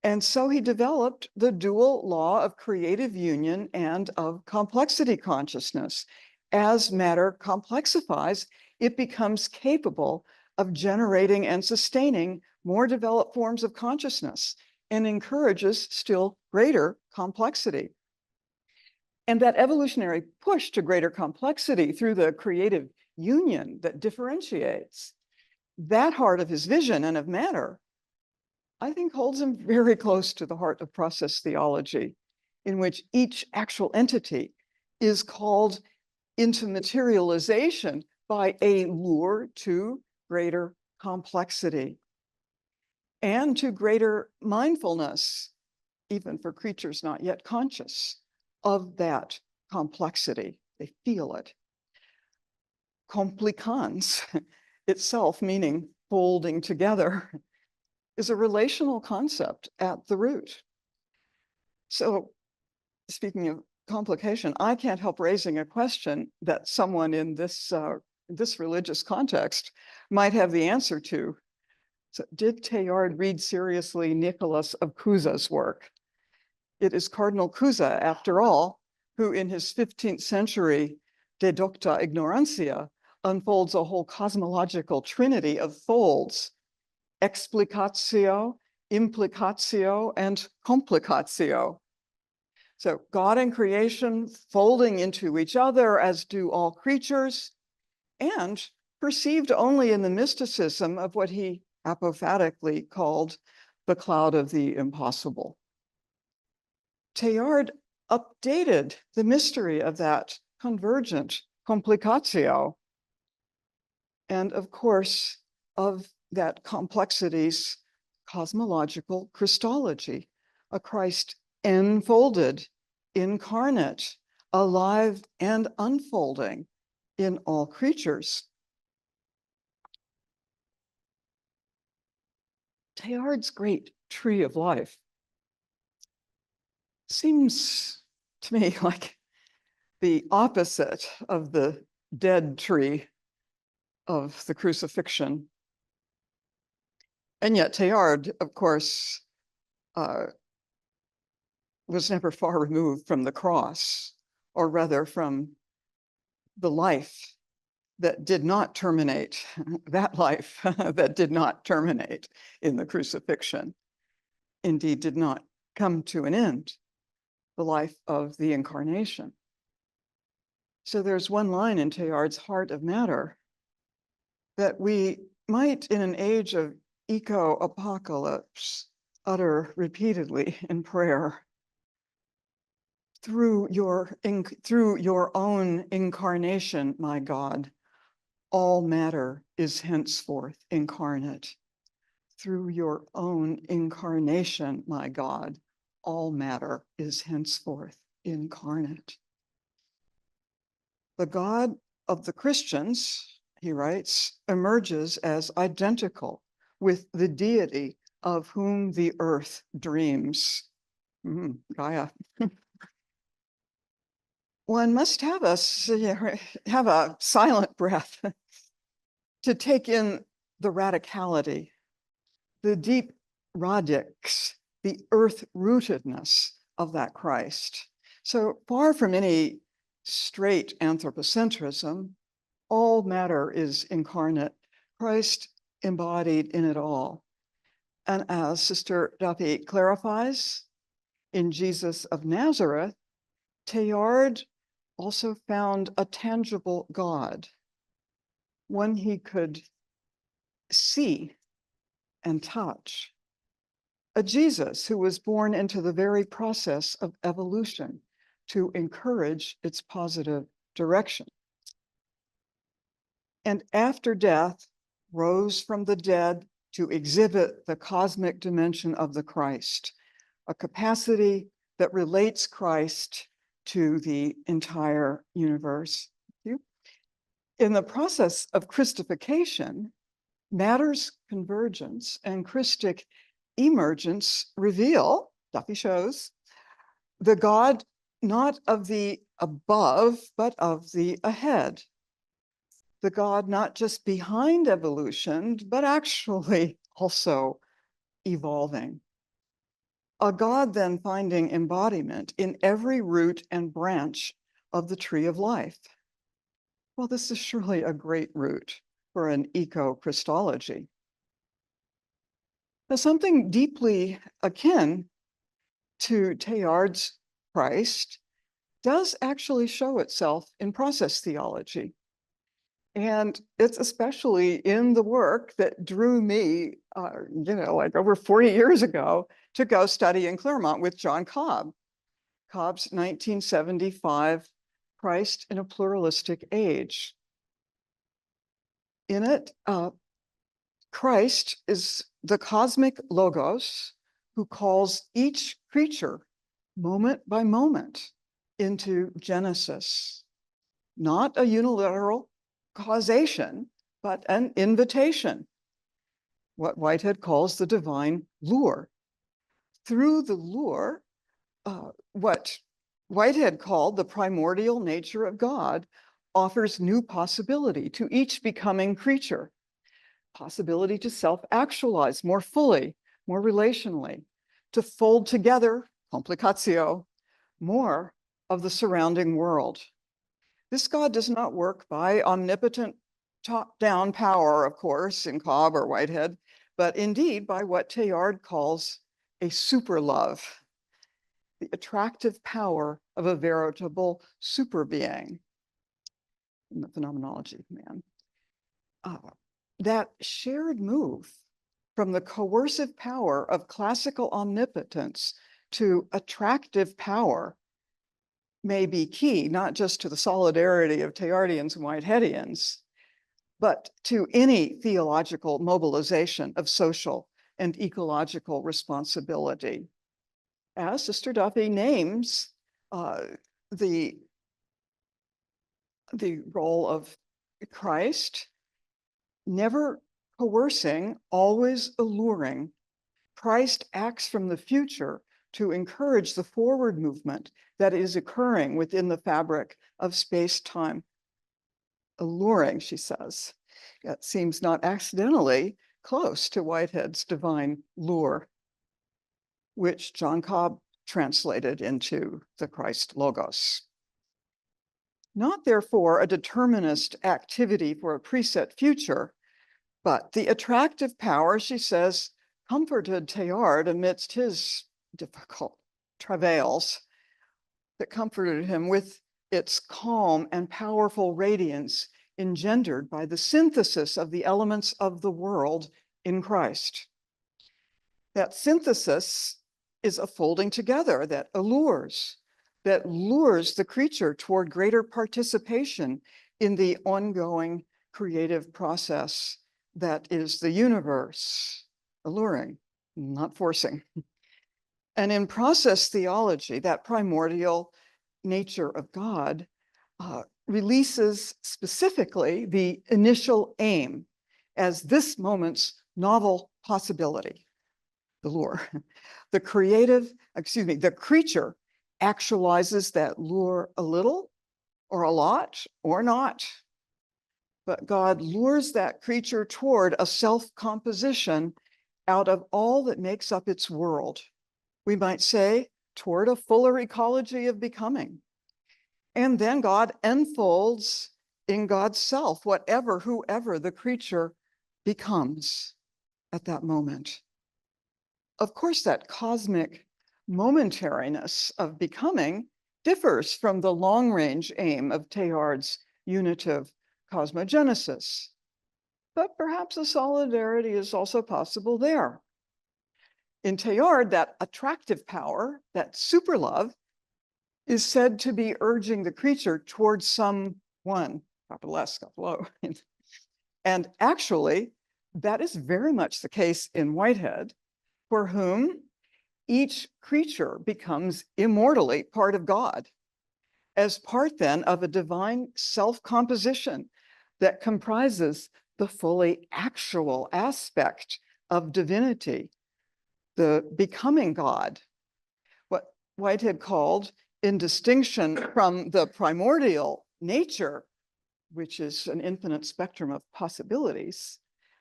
And so he developed the dual law of creative union and of complexity consciousness. As matter complexifies, it becomes capable of generating and sustaining more developed forms of consciousness and encourages still greater complexity. And that evolutionary push to greater complexity through the creative union that differentiates, that heart of his vision and of matter, I think holds him very close to the heart of process theology, in which each actual entity is called into materialization by a lure to greater complexity and to greater mindfulness, even for creatures not yet conscious of that complexity. They feel it. Complicans itself, meaning folding together, is a relational concept at the root. So, speaking of complication, I can't help raising a question that someone in this religious context might have the answer to. So, did Teilhard read seriously Nicholas of Cusa's work? It is Cardinal Cusa, after all, who in his 15th century De Docta Ignorantia unfolds a whole cosmological trinity of folds: explicatio, implicatio, and complicatio. So God and creation folding into each other, as do all creatures, and perceived only in the mysticism of what he apophatically called the cloud of the impossible. Teilhard updated the mystery of that convergent complicatio, and of course, of that complexity's cosmological Christology, a Christ enfolded, incarnate, alive and unfolding in all creatures. Teilhard's great tree of life seems to me like the opposite of the dead tree of the crucifixion. And yet Teilhard, of course, was never far removed from the cross, or rather from the life that did not terminate, that life that did not terminate in the crucifixion, indeed did not come to an end, the life of the incarnation. So there's one line in Teilhard's Heart of Matter that we might, in an age of eco-apocalypse, utter repeatedly in prayer. Through your own incarnation, my God, all matter is henceforth incarnate. Through your own incarnation, my God, all matter is henceforth incarnate. The God of the Christians, he writes, emerges as identical with the deity of whom the earth dreams. Gaia. One must have a silent breath to take in the radicality, the deep radix, the earth-rootedness of that Christ. So far from any straight anthropocentrism, all matter is incarnate, Christ embodied in it all. And as Sister Duffy clarifies, in Jesus of Nazareth, Teilhard also found a tangible God, one he could see and touch. A Jesus who was born into the very process of evolution to encourage its positive direction. And after death, rose from the dead to exhibit the cosmic dimension of the Christ, a capacity that relates Christ to the entire universe. In the process of Christification, matter's convergence and Christic emergence reveal, Duffy shows, the God not of the above, but of the ahead. The God not just behind evolution, but actually also evolving. A God then finding embodiment in every root and branch of the tree of life. Well, this is surely a great root for an eco-Christology. Now, something deeply akin to Teilhard's Christ does actually show itself in process theology. And it's especially in the work that drew me, like over 40 years ago, to go study in Claremont with John Cobb. Cobb's 1975 Christ in a Pluralistic Age. In it, Christ is the cosmic logos who calls each creature moment by moment into Genesis, not a unilateral causation, but an invitation, what Whitehead calls the divine lure. Through the lure, what Whitehead called the primordial nature of God offers new possibility to each becoming creature, possibility to self-actualize more fully, more relationally, to fold together, complicatio, more of the surrounding world. This God does not work by omnipotent top-down power, of course, in Cobb or Whitehead, but indeed by what Teilhard calls a super love, the attractive power of a veritable super being in the phenomenology of man. That shared move from the coercive power of classical omnipotence to attractive power may be key, not just to the solidarity of Teilhardians and Whiteheadians, but to any theological mobilization of social and ecological responsibility. As Sister Duffy names the role of Christ, never coercing, always alluring, Christ acts from the future to encourage the forward movement that is occurring within the fabric of space-time. Alluring, she says. It seems not accidentally close to Whitehead's divine lure, which John Cobb translated into the Christ Logos. Not therefore a determinist activity for a preset future, but the attractive power, she says, comforted Teilhard amidst his difficult travails, that comforted him with its calm and powerful radiance engendered by the synthesis of the elements of the world in Christ. That synthesis is a folding together that lures the creature toward greater participation in the ongoing creative process that is the universe, alluring, not forcing. And in process theology, that primordial nature of God releases specifically the initial aim as this moment's novel possibility, the lure. The creature actualizes that lure a little or a lot or not. but God lures that creature toward a self-composition out of all that makes up its world. We might say toward a fuller ecology of becoming. And then God enfolds in God's self, whoever the creature becomes at that moment. Of course, that cosmic momentariness of becoming differs from the long-range aim of Teilhard's unitive cosmogenesis. But perhaps a solidarity is also possible there. In Teilhard, that attractive power, that super love, is said to be urging the creature towards someone, capital S, capital O. And actually, that is very much the case in Whitehead, for whom each creature becomes immortally part of God, as part then of a divine self-composition that comprises the fully actual aspect of divinity, the becoming God, what Whitehead called, in distinction from the primordial nature, which is an infinite spectrum of possibilities,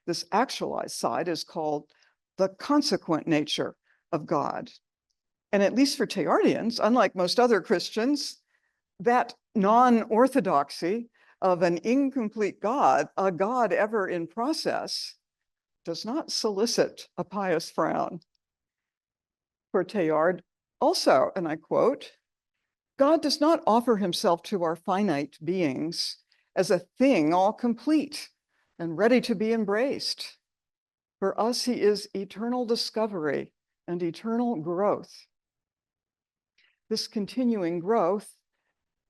this actualized side is called the consequent nature of God. And at least for Teilhardians, unlike most other Christians, that non-orthodoxy of an incomplete God, a God ever in process, does not solicit a pious frown. For Teilhard, also, and I quote, God does not offer himself to our finite beings as a thing all complete and ready to be embraced. For us, he is eternal discovery and eternal growth. This continuing growth,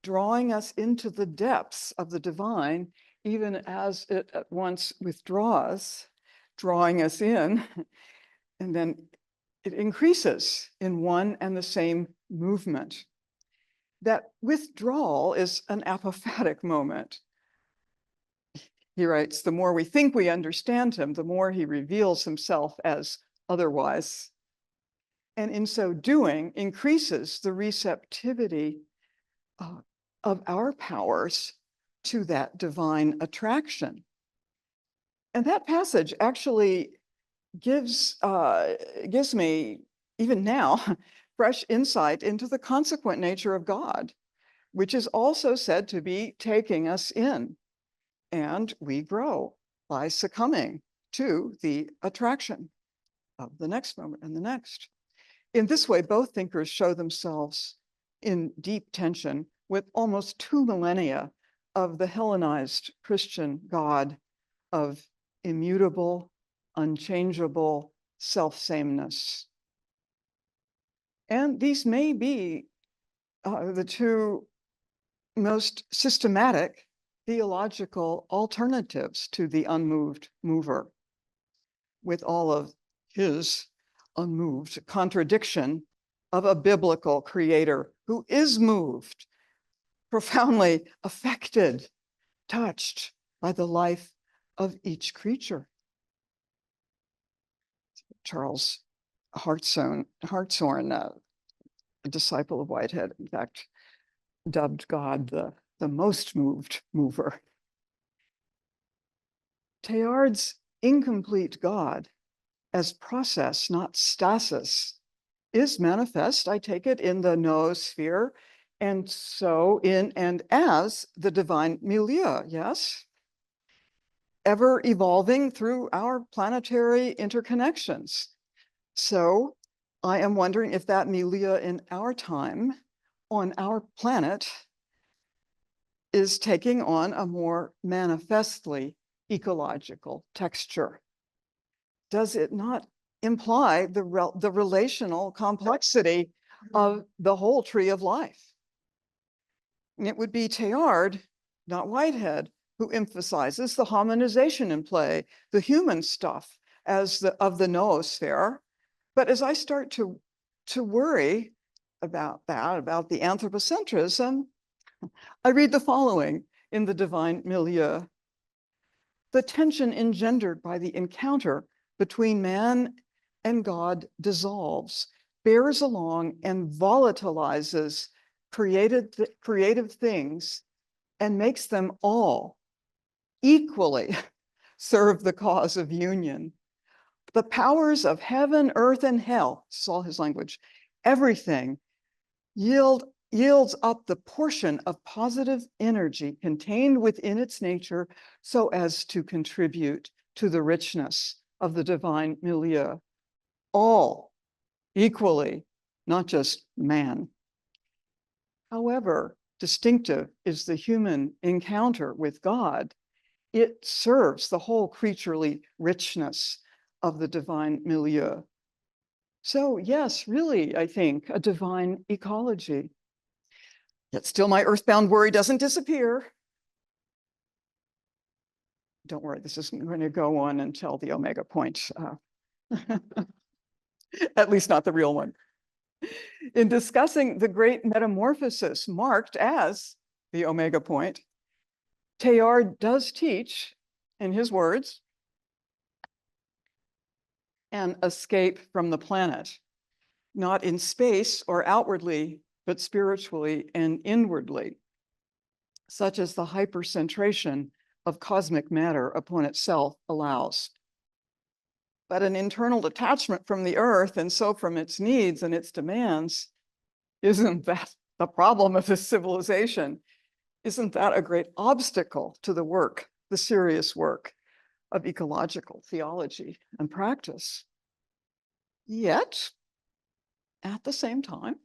drawing us into the depths of the divine, even as it at once withdraws, drawing us in, and then it increases in one and the same movement. That withdrawal is an apophatic moment. He writes, the more we think we understand him, the more he reveals himself as otherwise. And in so doing, increases the receptivity of our powers to that divine attraction. And that passage actually gives me, even now, fresh insight into the consequent nature of God, which is also said to be taking us in. And we grow by succumbing to the attraction of the next moment and the next. In this way, both thinkers show themselves in deep tension with almost 2 millennia of the Hellenized Christian God of immutable, unchangeable self-sameness. And these may be the 2 most systematic theological alternatives to the unmoved mover, with all of his unmoved contradiction of a biblical creator who is moved, profoundly affected, touched by the life of each creature. Charles Hartshorne, a disciple of Whitehead, in fact, dubbed God the most moved mover. Teilhard's incomplete God as process, not stasis, is manifest, I take it, in the noosphere, and so in and as the divine milieu, yes? Ever evolving through our planetary interconnections. So I am wondering if that milieu in our time, on our planet, is taking on a more manifestly ecological texture. Does it not imply the relational complexity of the whole tree of life? And it would be Teilhard, not Whitehead, who emphasizes the hominization in play, the human stuff of the noosphere. But as I start to worry about the anthropocentrism, I read the following in the divine milieu. The tension engendered by the encounter between man and God dissolves, bears along, and volatilizes creative things and makes them all equally serve the cause of union. The powers of heaven, earth, and hell, this is all his language, everything yields up the portion of positive energy contained within its nature so as to contribute to the richness of the divine milieu. All equally, not just man. However distinctive is the human encounter with God, it serves the whole creaturely richness of the divine milieu. So yes, really, I think a divine ecology. Yet still my earthbound worry doesn't disappear. Don't worry, this isn't going to go on until the omega point. At least not the real one. In discussing the great metamorphosis marked as the omega point, Teilhard does teach, in his words, an escape from the planet, not in space or outwardly, but spiritually and inwardly, such as the hypercentration of cosmic matter upon itself allows. But an internal detachment from the earth and so from its needs and its demands, isn't that the problem of this civilization? Isn't that a great obstacle to the work, the serious work of ecological theology and practice? Yet, at the same time,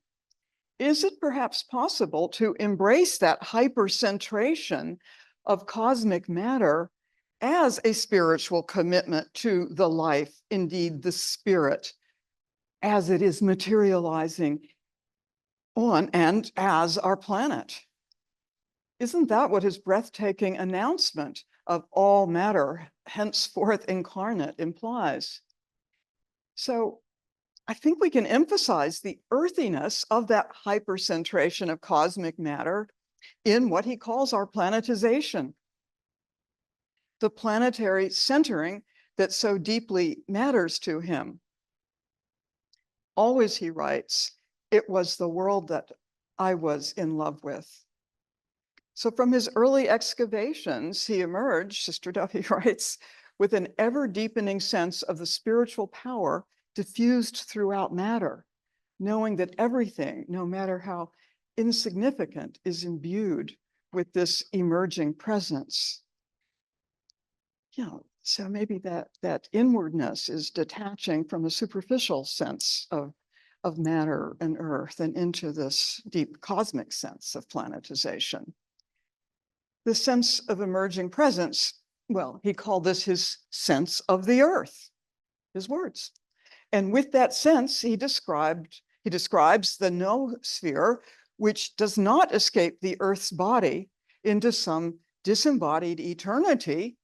is it perhaps possible to embrace that hypercentration of cosmic matter as a spiritual commitment to the life, indeed the spirit, as it is materializing on and as our planet? Isn't that what his breathtaking announcement of all matter, henceforth incarnate, implies? So I think we can emphasize the earthiness of that hypercentration of cosmic matter in what he calls our planetization. The planetary centering that so deeply matters to him. Always, he writes, it was the world that I was in love with. So from his early excavations, he emerged, Sister Duffy writes, with an ever-deepening sense of the spiritual power diffused throughout matter, knowing that everything, no matter how insignificant, is imbued with this emerging presence. So maybe that inwardness is detaching from a superficial sense of matter and earth and into this deep cosmic sense of planetization. The sense of emerging presence, well, he called this his sense of the earth, his words. And with that sense, he describes the noosphere, which does not escape the earth's body into some disembodied eternity,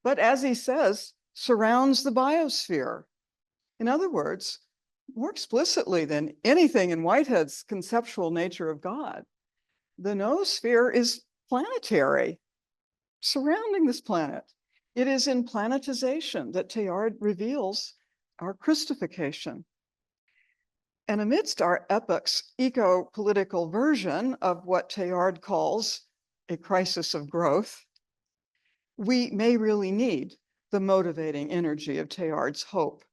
but as he says, surrounds the biosphere. In other words, more explicitly than anything in Whitehead's conceptual nature of God, the noosphere is planetary, surrounding this planet. It is in planetization that Teilhard reveals our Christification. And amidst our epoch's eco-political version of what Teilhard calls a crisis of growth, we may really need the motivating energy of Teilhard's hope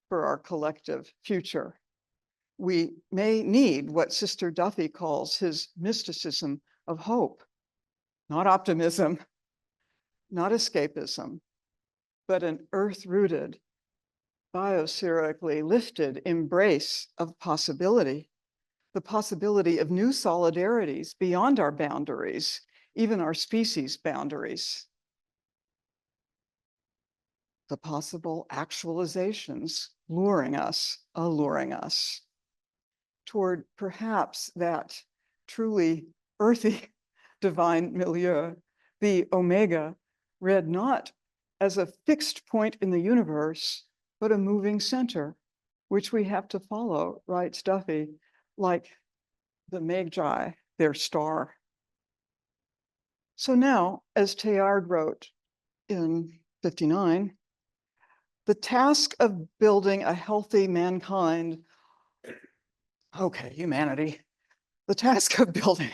for our collective future. We may need what Sister Duffy calls his mysticism of hope, not optimism, not escapism, but an earth-rooted, biospherically lifted embrace of possibility, the possibility of new solidarities beyond our boundaries, even our species boundaries. The possible actualizations alluring us toward perhaps that truly earthy divine milieu, the omega, read not as a fixed point in the universe, but a moving center, which we have to follow, writes Duffy, like the Magi, their star. So now, as Teilhard wrote in 59, the task of building a healthy mankind, okay, humanity, the task of building,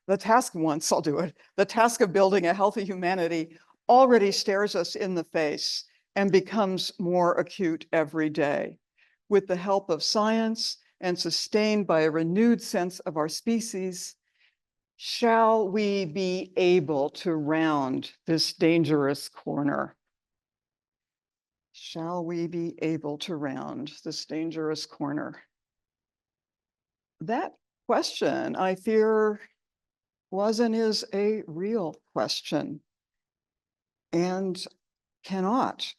the task once, I'll do it, the task of building a healthy humanity already stares us in the face and becomes more acute every day. With the help of science and sustained by a renewed sense of our species, shall we be able to round this dangerous corner? Shall we be able to round this dangerous corner? That question, I fear, was and is a real question and cannot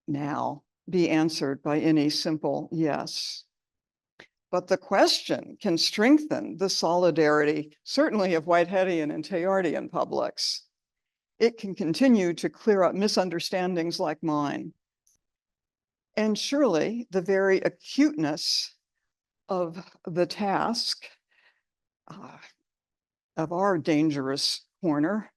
now be answered by any simple yes. But the question can strengthen the solidarity, certainly of Whiteheadian and Teilhardian publics. It can continue to clear up misunderstandings like mine. And surely the very acuteness of the task of our dangerous corner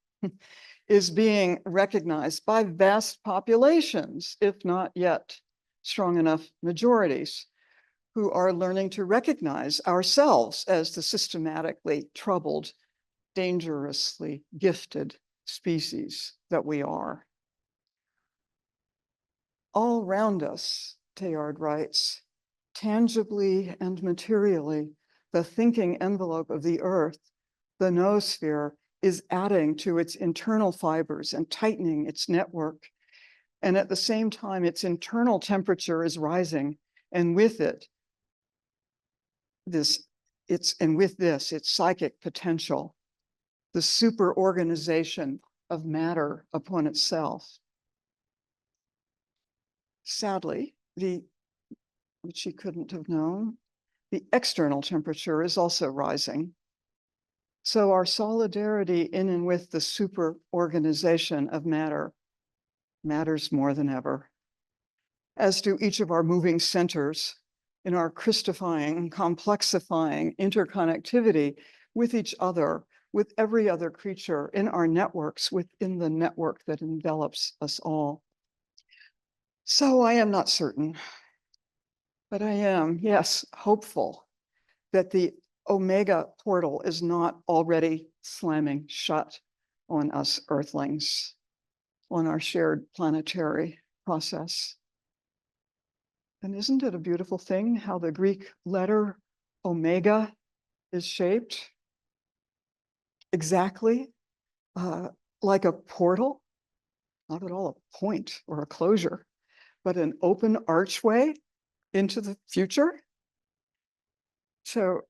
is being recognized by vast populations, if not yet strong enough majorities, who are learning to recognize ourselves as the systematically troubled, dangerously gifted species that we are. All around us, Teilhard writes, tangibly and materially, the thinking envelope of the earth, the noosphere, is adding to its internal fibers and tightening its network. And at the same time, its internal temperature is rising. And with it, its psychic potential, the super organization of matter upon itself. Sadly, which he couldn't have known, the external temperature is also rising. So our solidarity in and with the super organization of matter matters more than ever, as do each of our moving centers in our crystallifying, complexifying interconnectivity with each other, with every other creature in our networks, within the network that envelops us all. So I am not certain, but I am, yes, hopeful that the Omega portal is not already slamming shut on us Earthlings, on our shared planetary process. And isn't it a beautiful thing how the Greek letter Omega is shaped? Exactly like a portal, not at all a point or a closure, but an open archway into the future. So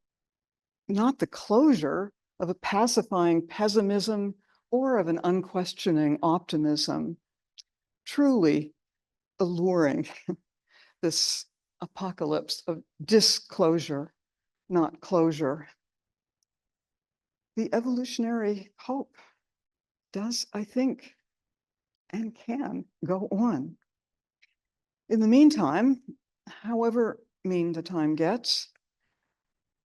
not the closure of a pacifying pessimism or of an unquestioning optimism, truly alluring this apocalypse of disclosure, not closure. The evolutionary hope does, I think, and can go on. In the meantime, however mean the time gets,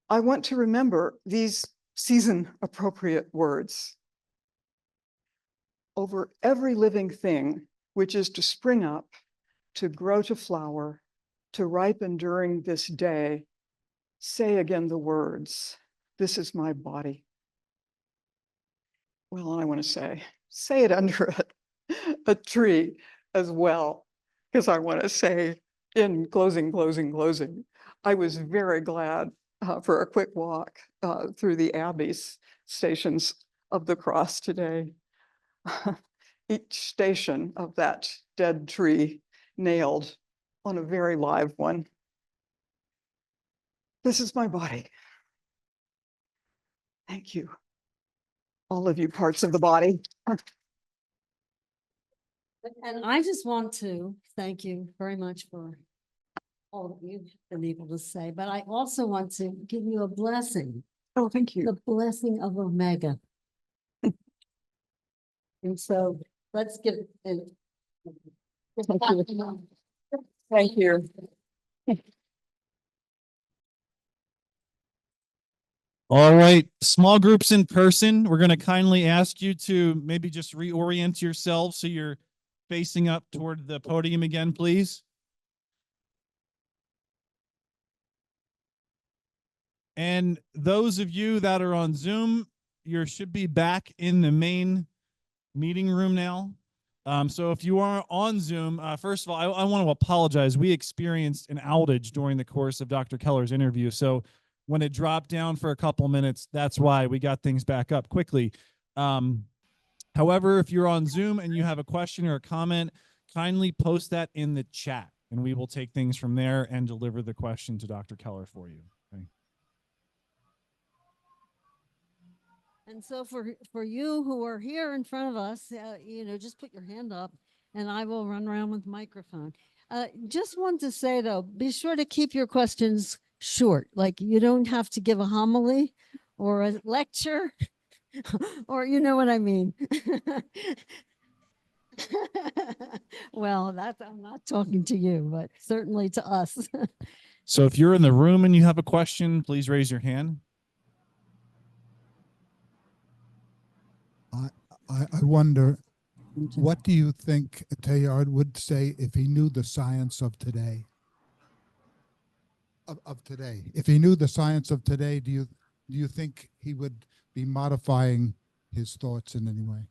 I want to remember these season-appropriate words. Over every living thing which is to spring up, to grow to flower, to ripen during this day, say again the words, "This is my body." Well, I want to say it under a tree as well, because I want to say in closing, I was very glad for a quick walk through the Abbey's stations of the cross today. Each station of that dead tree nailed on a very live one. This is my body. Thank you. All of you parts of the body. And I just want to thank you very much for all that you've been able to say, but I also want to give you a blessing. Oh, thank you. The blessing of Omega. And so let's give it. Thank you. Thank you. All right, small groups in person. We're going to kindly ask you to maybe just reorient yourselves so you're facing up toward the podium again, please. And those of you that are on Zoom, you should be back in the main meeting room now. So if you are on Zoom, first of all, I want to apologize. We experienced an outage during the course of Dr. Keller's interview. So when it dropped down for a couple minutes, that's why we got things back up quickly. However, if you're on Zoom and you have a question or a comment, kindly post that in the chat and we will take things from there and deliver the question to Dr. Keller for you. Okay. And so for you who are here in front of us, just put your hand up and I will run around with the microphone. Just want to say though, be sure to keep your questions short. Like you don't have to give a homily or a lecture or you know what I mean. Well, I'm not talking to you, but certainly to us. So if you're in the room and you have a question, please raise your hand. I wonder, what do you think Teilhard would say if he knew the science of today? Of today, if he knew the science of today, do you think he would be modifying his thoughts in any way?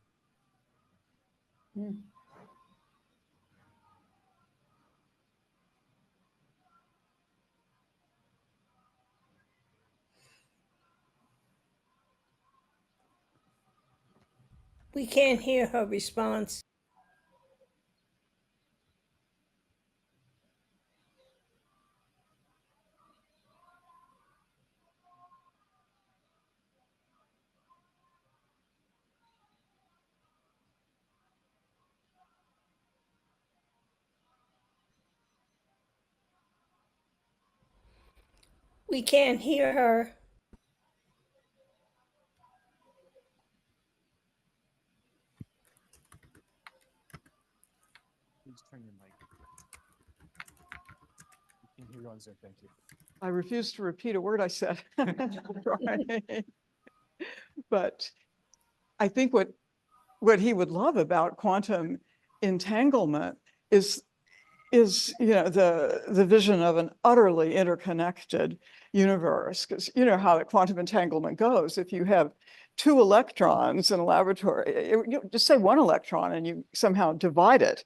We can't hear her response. We can't hear her. Please turn your mic. You can hear you on Zoom. Thank you. I refuse to repeat a word I said. Right. But I think what he would love about quantum entanglement is the vision of an utterly interconnected universe, because you know how the quantum entanglement goes. If you have two electrons in a laboratory, you just say one electron and you somehow divide it,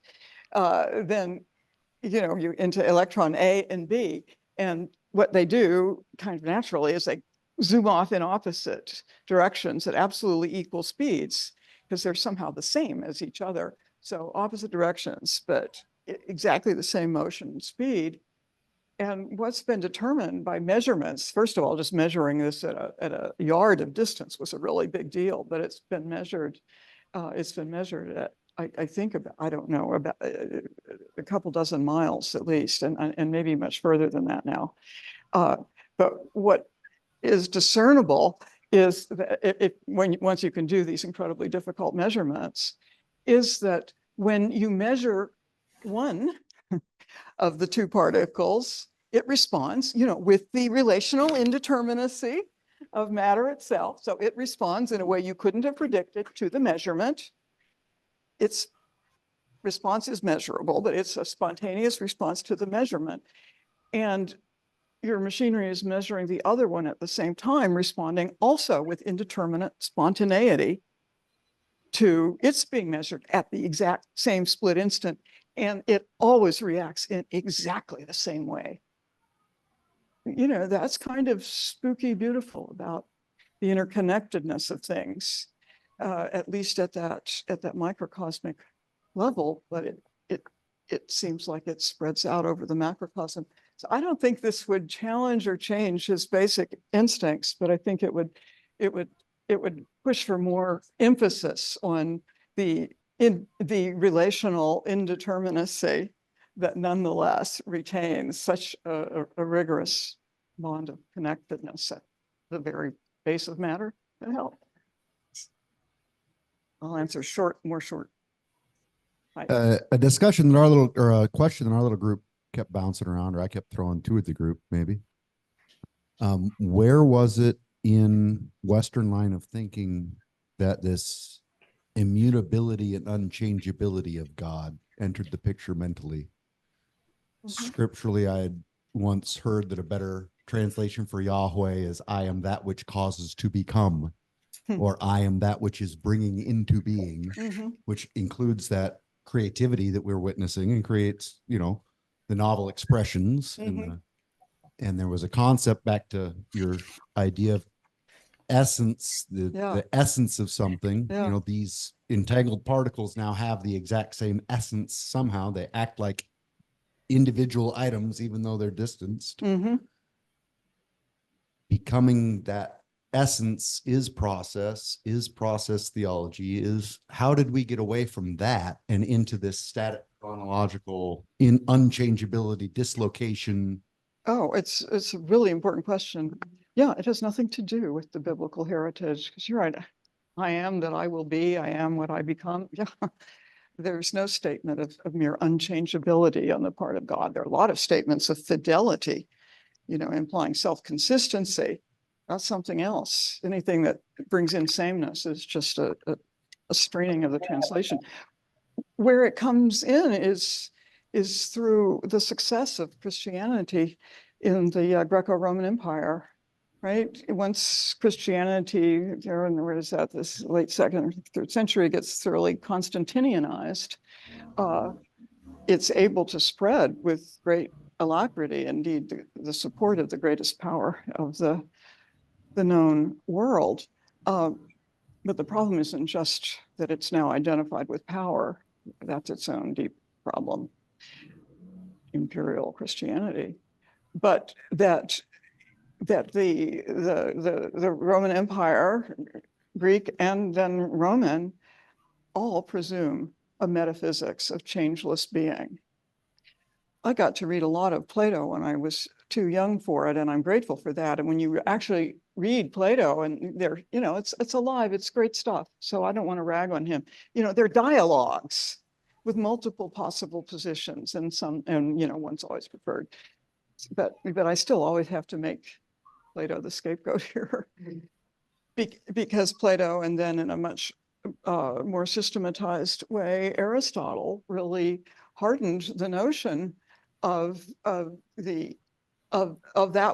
then you're into electron A and B, and what they do kind of naturally is they zoom off in opposite directions at absolutely equal speeds because they're somehow the same as each other. So opposite directions, but exactly the same motion and speed. And what's been determined by measurements, first of all, just measuring this at a yard of distance was a really big deal, but it's been measured at, I think about, I don't know, about a couple dozen miles at least, and maybe much further than that now. But what is discernible is that once you can do these incredibly difficult measurements, is that when you measure one of the two particles, it responds, with the relational indeterminacy of matter itself. So it responds in a way you couldn't have predicted to the measurement. Its response is measurable, but it's a spontaneous response to the measurement. And your machinery is measuring the other one at the same time, responding also with indeterminate spontaneity to its being measured at the exact same split instant. And it always reacts in exactly the same way. That's kind of spooky beautiful about the interconnectedness of things, at least at that microcosmic level, but it seems like it spreads out over the macrocosm. So I don't think this would challenge or change his basic instincts, but I think it would push for more emphasis on the relational indeterminacy that nonetheless retains such a rigorous bond of connectedness at the very base of matter and help. I'll answer more short. A discussion in our little, or a question in our little group kept bouncing around, or I kept throwing to the group, maybe. Where was it in Western line of thinking that this immutability and unchangeability of God entered the picture mentally? Scripturally, I had once heard that a better translation for Yahweh is "I am that which causes to become," or "I am that which is bringing into being," which includes that creativity that we're witnessing and creates, you know, the novel expressions. And there was a concept, back to your idea of essence, the essence of something. You know, these entangled particles now have the exact same essence. Somehow they act like individual items, even though they're distanced. Becoming that essence is process theology. Is how did we get away from that and into this static chronological in unchangeability, dislocation? Oh, it's a really important question. Yeah, it has nothing to do with the biblical heritage, because you're right. I am that I will be, I am what I become. Yeah, there's no statement of mere unchangeability on the part of God. There are a lot of statements of fidelity, you know, implying self-consistency. That's something else. Anything that brings in sameness is just a straining of the translation. Where it comes in is through the success of Christianity in the Greco-Roman Empire, right? Once Christianity, where is that, this late second or third century, gets thoroughly Constantinianized, it's able to spread with great alacrity, indeed the support of the greatest power of the known world. But the problem isn't just that it's now identified with power. That's its own deep problem, imperial Christianity. But that the Roman Empire, Greek and then Roman, all presume a metaphysics of changeless being. I got to read a lot of Plato when I was too young for it, and I'm grateful for that. And when you actually read Plato, and they're, you know, it's alive, it's great stuff. So I don't want to rag on him. You know, they're dialogues with multiple possible positions, and you know, one's always preferred. But I still always have to make Plato the scapegoat here, because Plato, and then in a much more systematized way, Aristotle really hardened the notion of that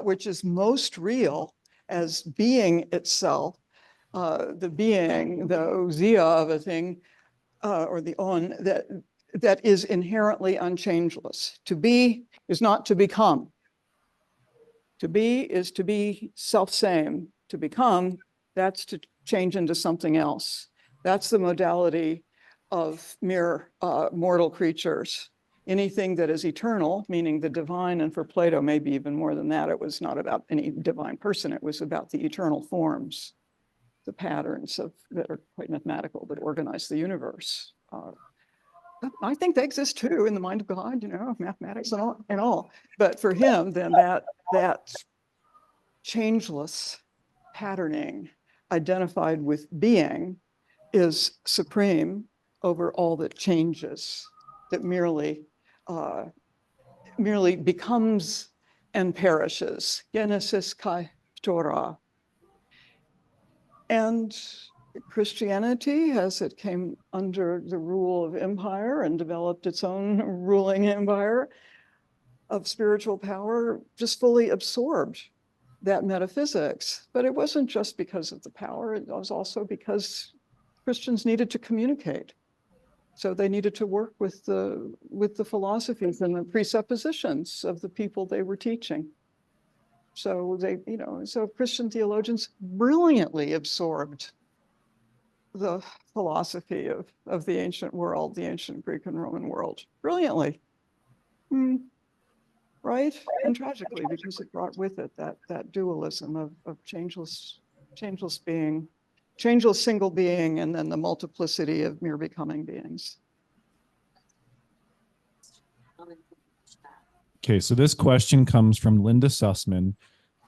which is most real as being itself, the being, the ousia of a thing, or the on, that is inherently unchangeless. To be is not to become. To be is to be self-same. To become, that's to change into something else. That's the modality of mere mortal creatures. Anything that is eternal, meaning the divine, and for Plato, maybe even more than that, it was not about any divine person, it was about the eternal forms, the patterns that are quite mathematical, that organize the universe. I think they exist too in the mind of God, you know, mathematics and all. But for him, then that changeless patterning identified with being is supreme over all that changes, that merely becomes and perishes. Genesis kai Torah. And Christianity, as it came under the rule of empire and developed its own ruling empire of spiritual power, just fully absorbed that metaphysics. But it wasn't just because of the power, it was also because Christians needed to communicate. So they needed to work with the philosophies and the presuppositions of the people they were teaching. So so Christian theologians brilliantly absorbed the philosophy of the ancient world, the ancient Greek and Roman world, brilliantly, right? And tragically, because it brought with it that dualism of changeless being, changeless single being, and then the multiplicity of mere becoming beings. Okay, so this question comes from Linda Sussman,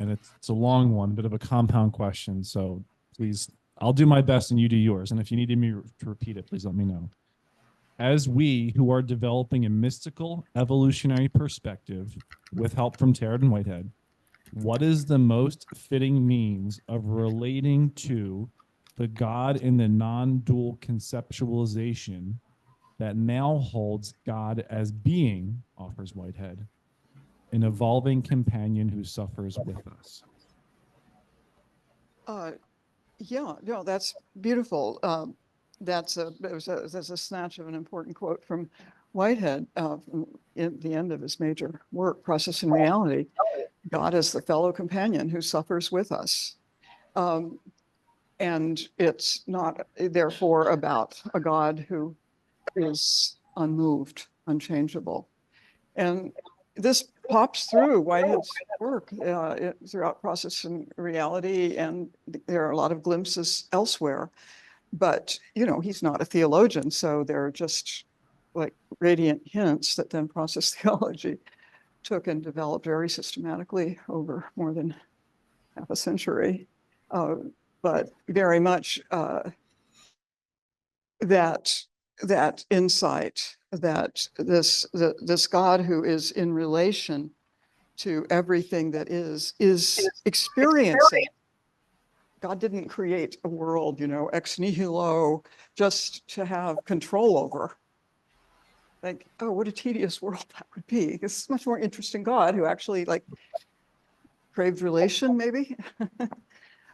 and it's a long one, bit of a compound question. So please, I'll do my best and you do yours. And if you need me to repeat it, please let me know. As we who are developing a mystical evolutionary perspective with help from Teilhard and Whitehead, what is the most fitting means of relating to the God in the non-dual conceptualization that now holds God as being, offers Whitehead, an evolving companion who suffers with us? Yeah, no, that's beautiful. there's a snatch of an important quote from Whitehead in the end of his major work, Process and Reality. God is the fellow companion who suffers with us. And it's not, therefore, about a God who is unmoved, unchangeable. And this pops through Whitehead's work throughout Process and Reality, and there are a lot of glimpses elsewhere. But, you know, he's not a theologian, so they're just like radiant hints that then process theology took and developed very systematically over more than half a century. But very much that insight that this God who is in relation to everything that is experiencing. God didn't create a world, you know, ex nihilo, just to have control over. Like, oh, what a tedious world that would be. This is much more interesting God who actually like craved relation, maybe,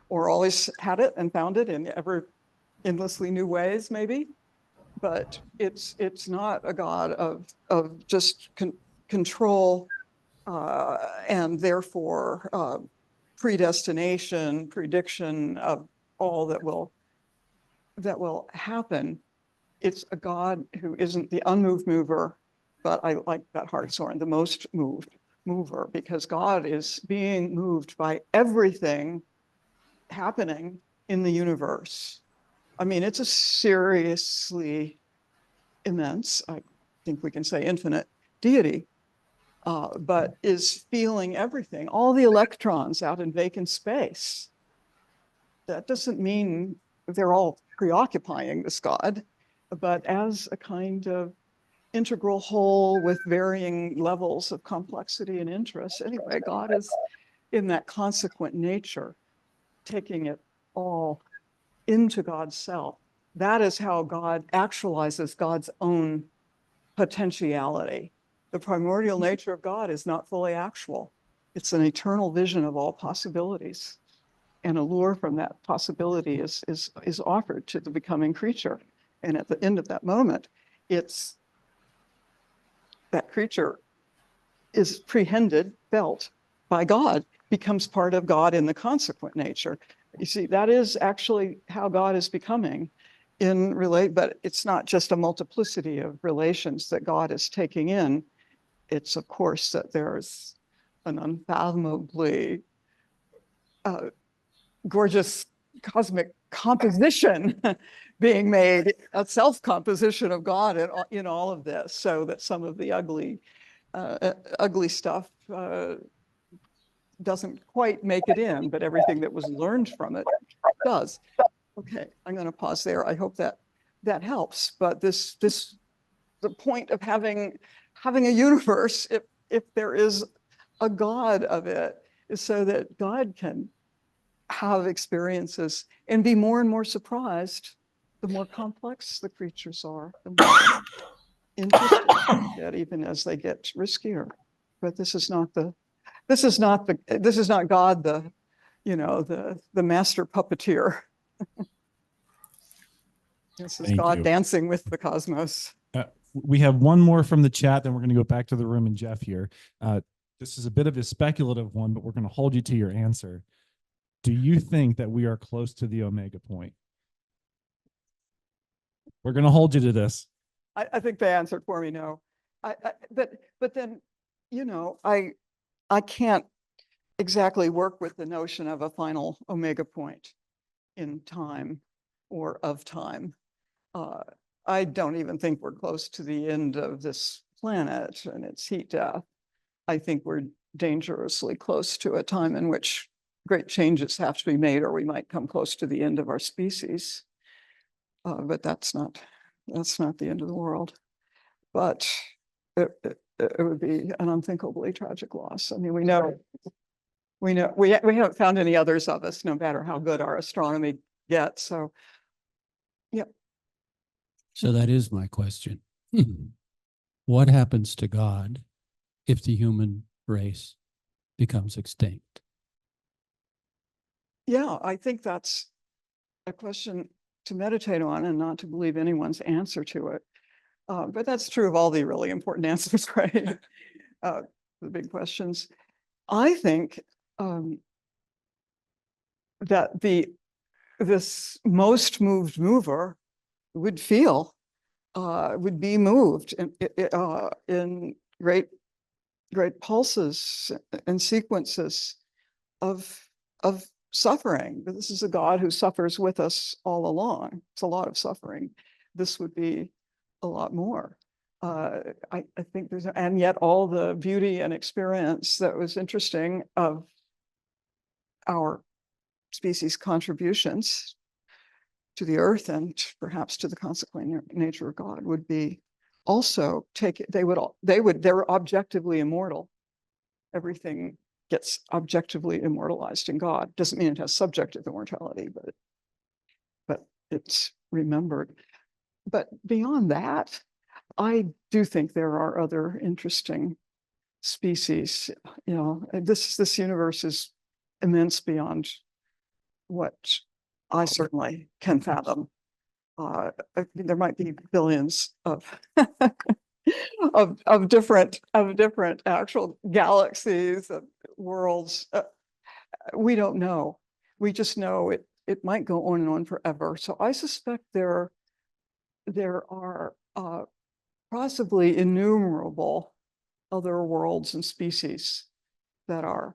or always had it and found it in ever endlessly new ways, maybe. But it's not a God of just control and therefore predestination, prediction of all that will happen. It's a God who isn't the unmoved mover, but I like that Hartshorn, the most moved mover, because God is being moved by everything happening in the universe. I mean, it's a seriously immense, I think we can say infinite deity, but is feeling everything, all the electrons out in vacant space. That doesn't mean they're all preoccupying this God, but as a kind of integral whole with varying levels of complexity and interest. Anyway, God is in that consequent nature, taking it all into God's self. That is how God actualizes God's own potentiality. The primordial nature of God is not fully actual. It's an eternal vision of all possibilities. And a lure from that possibility is offered to the becoming creature. And at the end of that moment, it's that creature is prehended, felt by God, becomes part of God in the consequent nature. You see, that is actually how God is becoming but it's not just a multiplicity of relations that God is taking in. It's of course that there's an unfathomably gorgeous cosmic composition being made, a self-composition of God in all of this, so that some of the ugly stuff doesn't quite make it in, but everything that was learned from it does. Okay, I'm going to pause there. I hope that helps. But the point of having a universe, if there is a God of it, is so that God can have experiences and be more and more surprised the more complex the creatures are, the more interesting they get, even as they get riskier. But this is not God, the master puppeteer. This is Thank God you. dancing with the cosmos. We have one more from the chat, then we're going to go back to the room and Jeff here. This is a bit of a speculative one, but we're going to hold you to your answer. Do you think that we are close to the omega point? We're going to hold you to this. I think they answered for me, no. But then, I can't exactly work with the notion of a final omega point in time or of time. I don't even think we're close to the end of this planet and its heat death. I think we're dangerously close to a time in which great changes have to be made, or we might come close to the end of our species. But that's not the end of the world. But it would be an unthinkably tragic loss. I mean, we haven't found any others of us, no matter how good our astronomy gets. So, yeah. So that is my question. What happens to God if the human race becomes extinct? Yeah, I think that's a question to meditate on and not to believe anyone's answer to it. But that's true of all the really important answers, right? The big questions. I think that this most moved mover would be moved in great pulses and sequences of suffering. But this is a God who suffers with us all along. It's a lot of suffering. This would be a lot more. I think and yet all the beauty and experience that was interesting of our species' contributions to the earth and perhaps to the consequent nature of God would be also they're objectively immortal. Everything gets objectively immortalized in God. Doesn't mean it has subjective immortality, but it's remembered. But beyond that, I do think there are other interesting species. You know, this universe is immense beyond what I certainly can fathom. There might be billions of of different actual galaxies, of worlds. We don't know. We just know it might go on and on forever. So I suspect there are possibly innumerable other worlds and species that are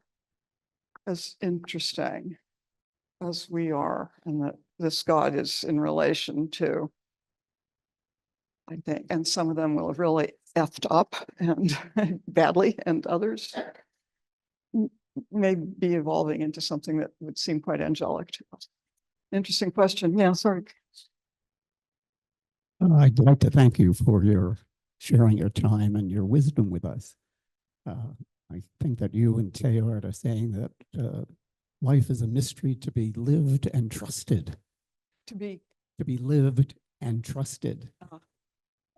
as interesting as we are, and that this God is in relation to, I think, and some of them will have really effed up and badly, and others may be evolving into something that would seem quite angelic to us. Interesting question. Yeah, sorry. I'd like to thank you for your sharing your time and your wisdom with us. I think that you and Teilhard are saying that life is a mystery to be lived and trusted. To be lived and trusted.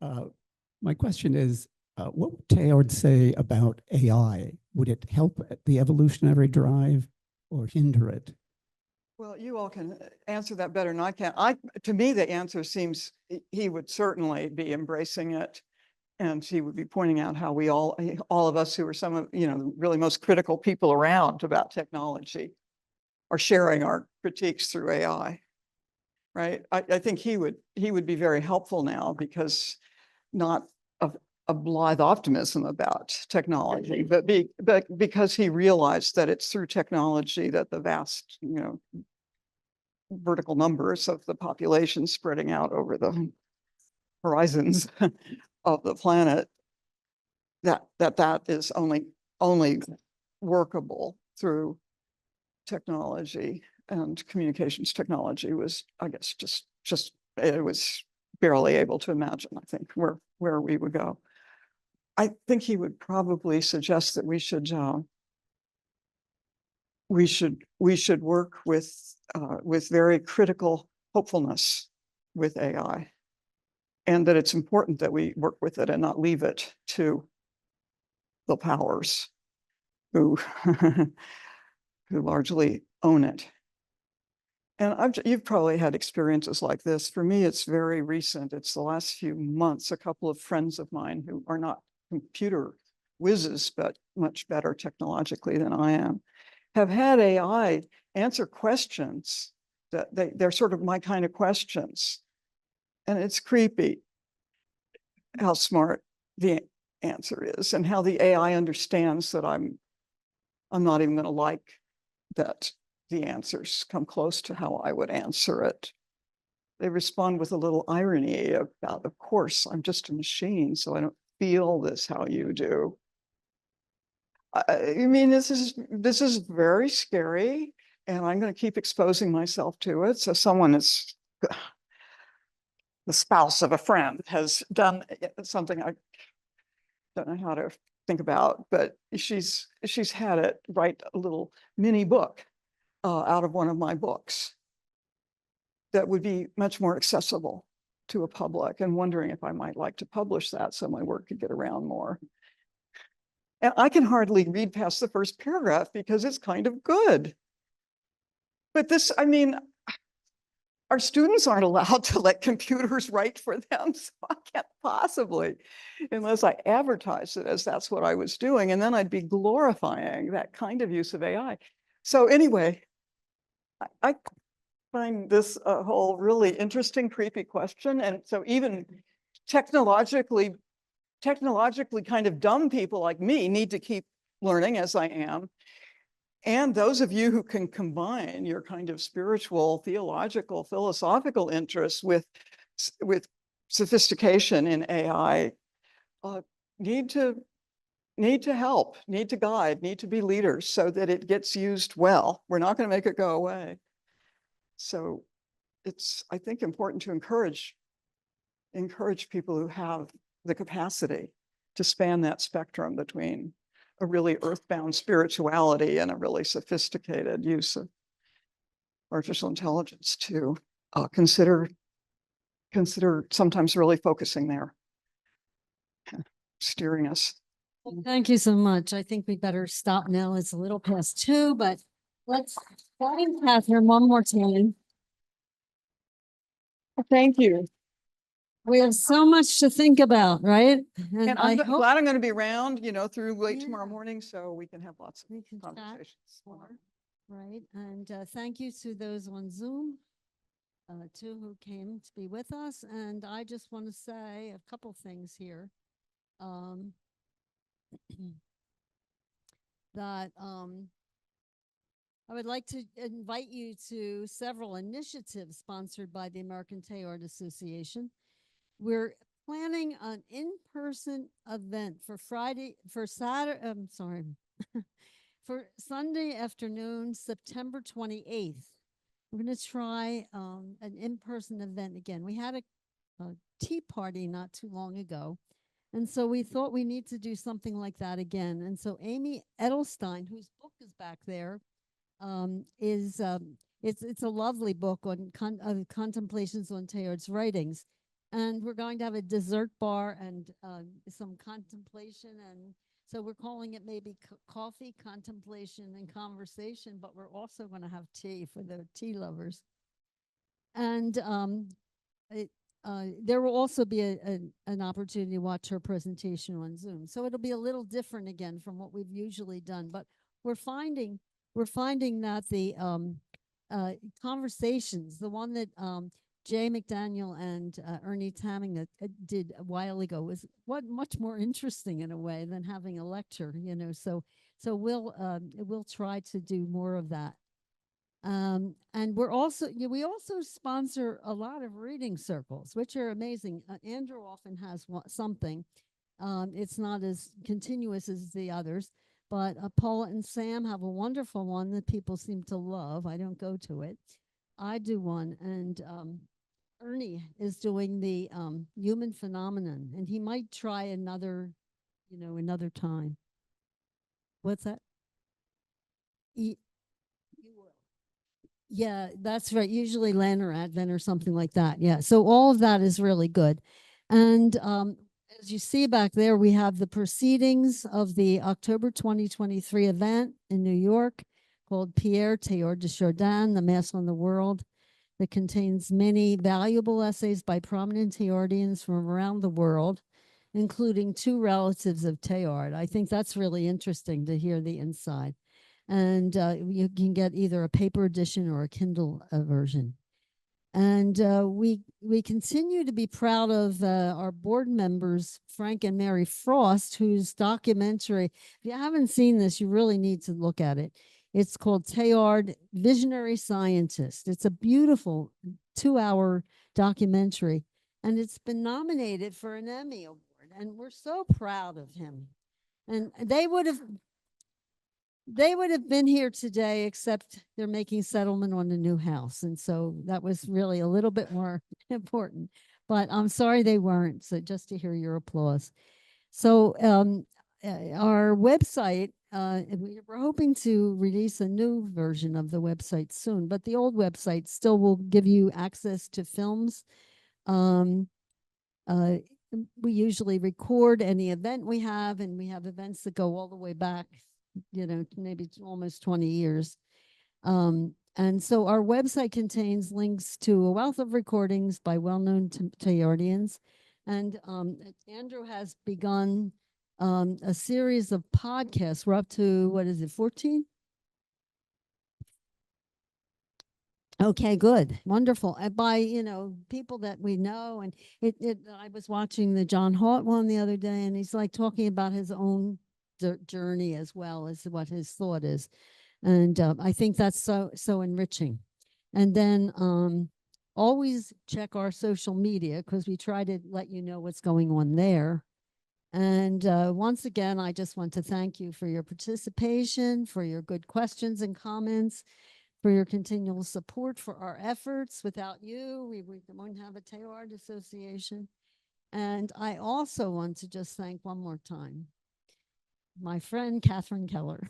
My question is, what would Teilhard say about AI? Would it help the evolutionary drive or hinder it? Well, you all can answer that better than I can. To me, the answer seems he would certainly be embracing it, and he would be pointing out how we all of us who are some of the really most critical people around about technology are sharing our critiques through AI. Right? I think he would be very helpful now, because not of a blithe optimism about technology, but because he realized that it's through technology that the vast, vertical numbers of the population spreading out over the horizons of the planet, that is only workable through technology. And communications technology was, I guess, just it was barely able to imagine, I think, where we would go. I think he would probably suggest that we should work with very critical hopefulness with AI, and that it's important that we work with it and not leave it to the powers who who largely own it. And you've probably had experiences like this. For me, it's very recent. It's the last few months. A couple of friends of mine who are not computer whizzes, but much better technologically than I am, have had AI answer questions that they're sort of my kind of questions. And it's creepy how smart the answer is, and how the AI understands that I'm not even going to like that the answers come close to how I would answer it. They respond with a little irony about, of course, I'm just a machine, so I don't feel this how you do. I mean, this is very scary, and I'm going to keep exposing myself to it. So someone is, the spouse of a friend has done something I don't know how to think about, but she's had it write a little mini book out of one of my books that would be much more accessible to a public, and wondering if I might like to publish that so my work could get around more. And I can hardly read past the first paragraph because it's kind of good. But this, I mean, our students aren't allowed to let computers write for them. So I can't possibly, unless I advertise it as that's what I was doing. And then I'd be glorifying that kind of use of AI. So anyway, I find this a whole really interesting, creepy question. And so even technologically kind of dumb people like me need to keep learning, as I am. And those of you who can combine your kind of spiritual, theological, philosophical interests with sophistication in AI need to help, need to guide, need to be leaders so that it gets used well. We're not going to make it go away. So it's, I think, important to encourage people who have the capacity to span that spectrum between a really earthbound spirituality and a really sophisticated use of artificial intelligence to consider sometimes really focusing there, steering us. Well, thank you so much. I think we better stop now. It's a little past 2, but let's thank Catherine one more time. Thank you. We have so much to think about, right? And I I'm hope glad I'm going to be around, through late Yeah. tomorrow morning, so we can have lots we of can chat conversations. more, right? And thank you to those on Zoom, too, who came to be with us. And I just want to say a couple things here. That I would like to invite you to several initiatives sponsored by the American Teilhard Association. We're planning an in-person event for for Sunday afternoon, September 28th. We're going to try an in-person event again. We had a tea party not too long ago. And so we thought we need to do something like that again. And so Amy Edelstein, whose book is back there, it's a lovely book on contemplations on Teilhard's writings. And we're going to have a dessert bar and some contemplation. And so we're calling it maybe coffee, contemplation, and conversation, but we're also going to have tea for the tea lovers. And there will also be an opportunity to watch her presentation on Zoom. So it'll be a little different again from what we've usually done, but we're finding that the conversations, the one that Jay McDaniel and Ernie Tamming did a while ago, was much more interesting in a way than having a lecture, So we'll try to do more of that. And we also sponsor a lot of reading circles, which are amazing. Andrew often has something. It's not as continuous as the others, but Paula and Sam have a wonderful one that people seem to love. I don't go to it. I do one, and Ernie is doing the human phenomenon, and he might try another time. What's that? Yeah, that's right. Usually Lent or Advent or something like that. Yeah. So all of that is really good. And as you see back there, we have the proceedings of the October 2023 event in New York called Pierre Teilhard de Chardin, The Mass on the World, that contains many valuable essays by prominent Teilhardians from around the world, including 2 relatives of Teilhard. I think that's really interesting to hear the inside. And you can get either a paper edition or a Kindle version. And we continue to be proud of our board members, Frank and Mary Frost, whose documentary, if you haven't seen this, you really need to look at it. It's called Teilhard, Visionary Scientist. It's a beautiful 2-hour documentary, and it's been nominated for an Emmy Award. And we're so proud of him. And they would have been here today, except they're making settlement on a new house. And so that was really a little bit more important, but I'm sorry they weren't. So just to hear your applause. So our website, we're hoping to release a new version of the website soon, but the old website still will give you access to films. We usually record any event we have, and we have events that go all the way back, maybe almost 20 years. And so our website contains links to a wealth of recordings by well-known Teilhardians. And Andrew has begun a series of podcasts. We're up to, what is it, 14? Okay, good. Wonderful. And by, people that we know. And I was watching the John Hart one the other day, and he's like talking about his own journey as well as what his thought is. And I think that's so enriching. And then always check our social media, because we try to let you know what's going on there. And once again, I just want to thank you for your participation, for your good questions and comments, for your continual support for our efforts. Without you, we won't have a Teilhard Association. And I also want to just thank one more time my friend Catherine Keller.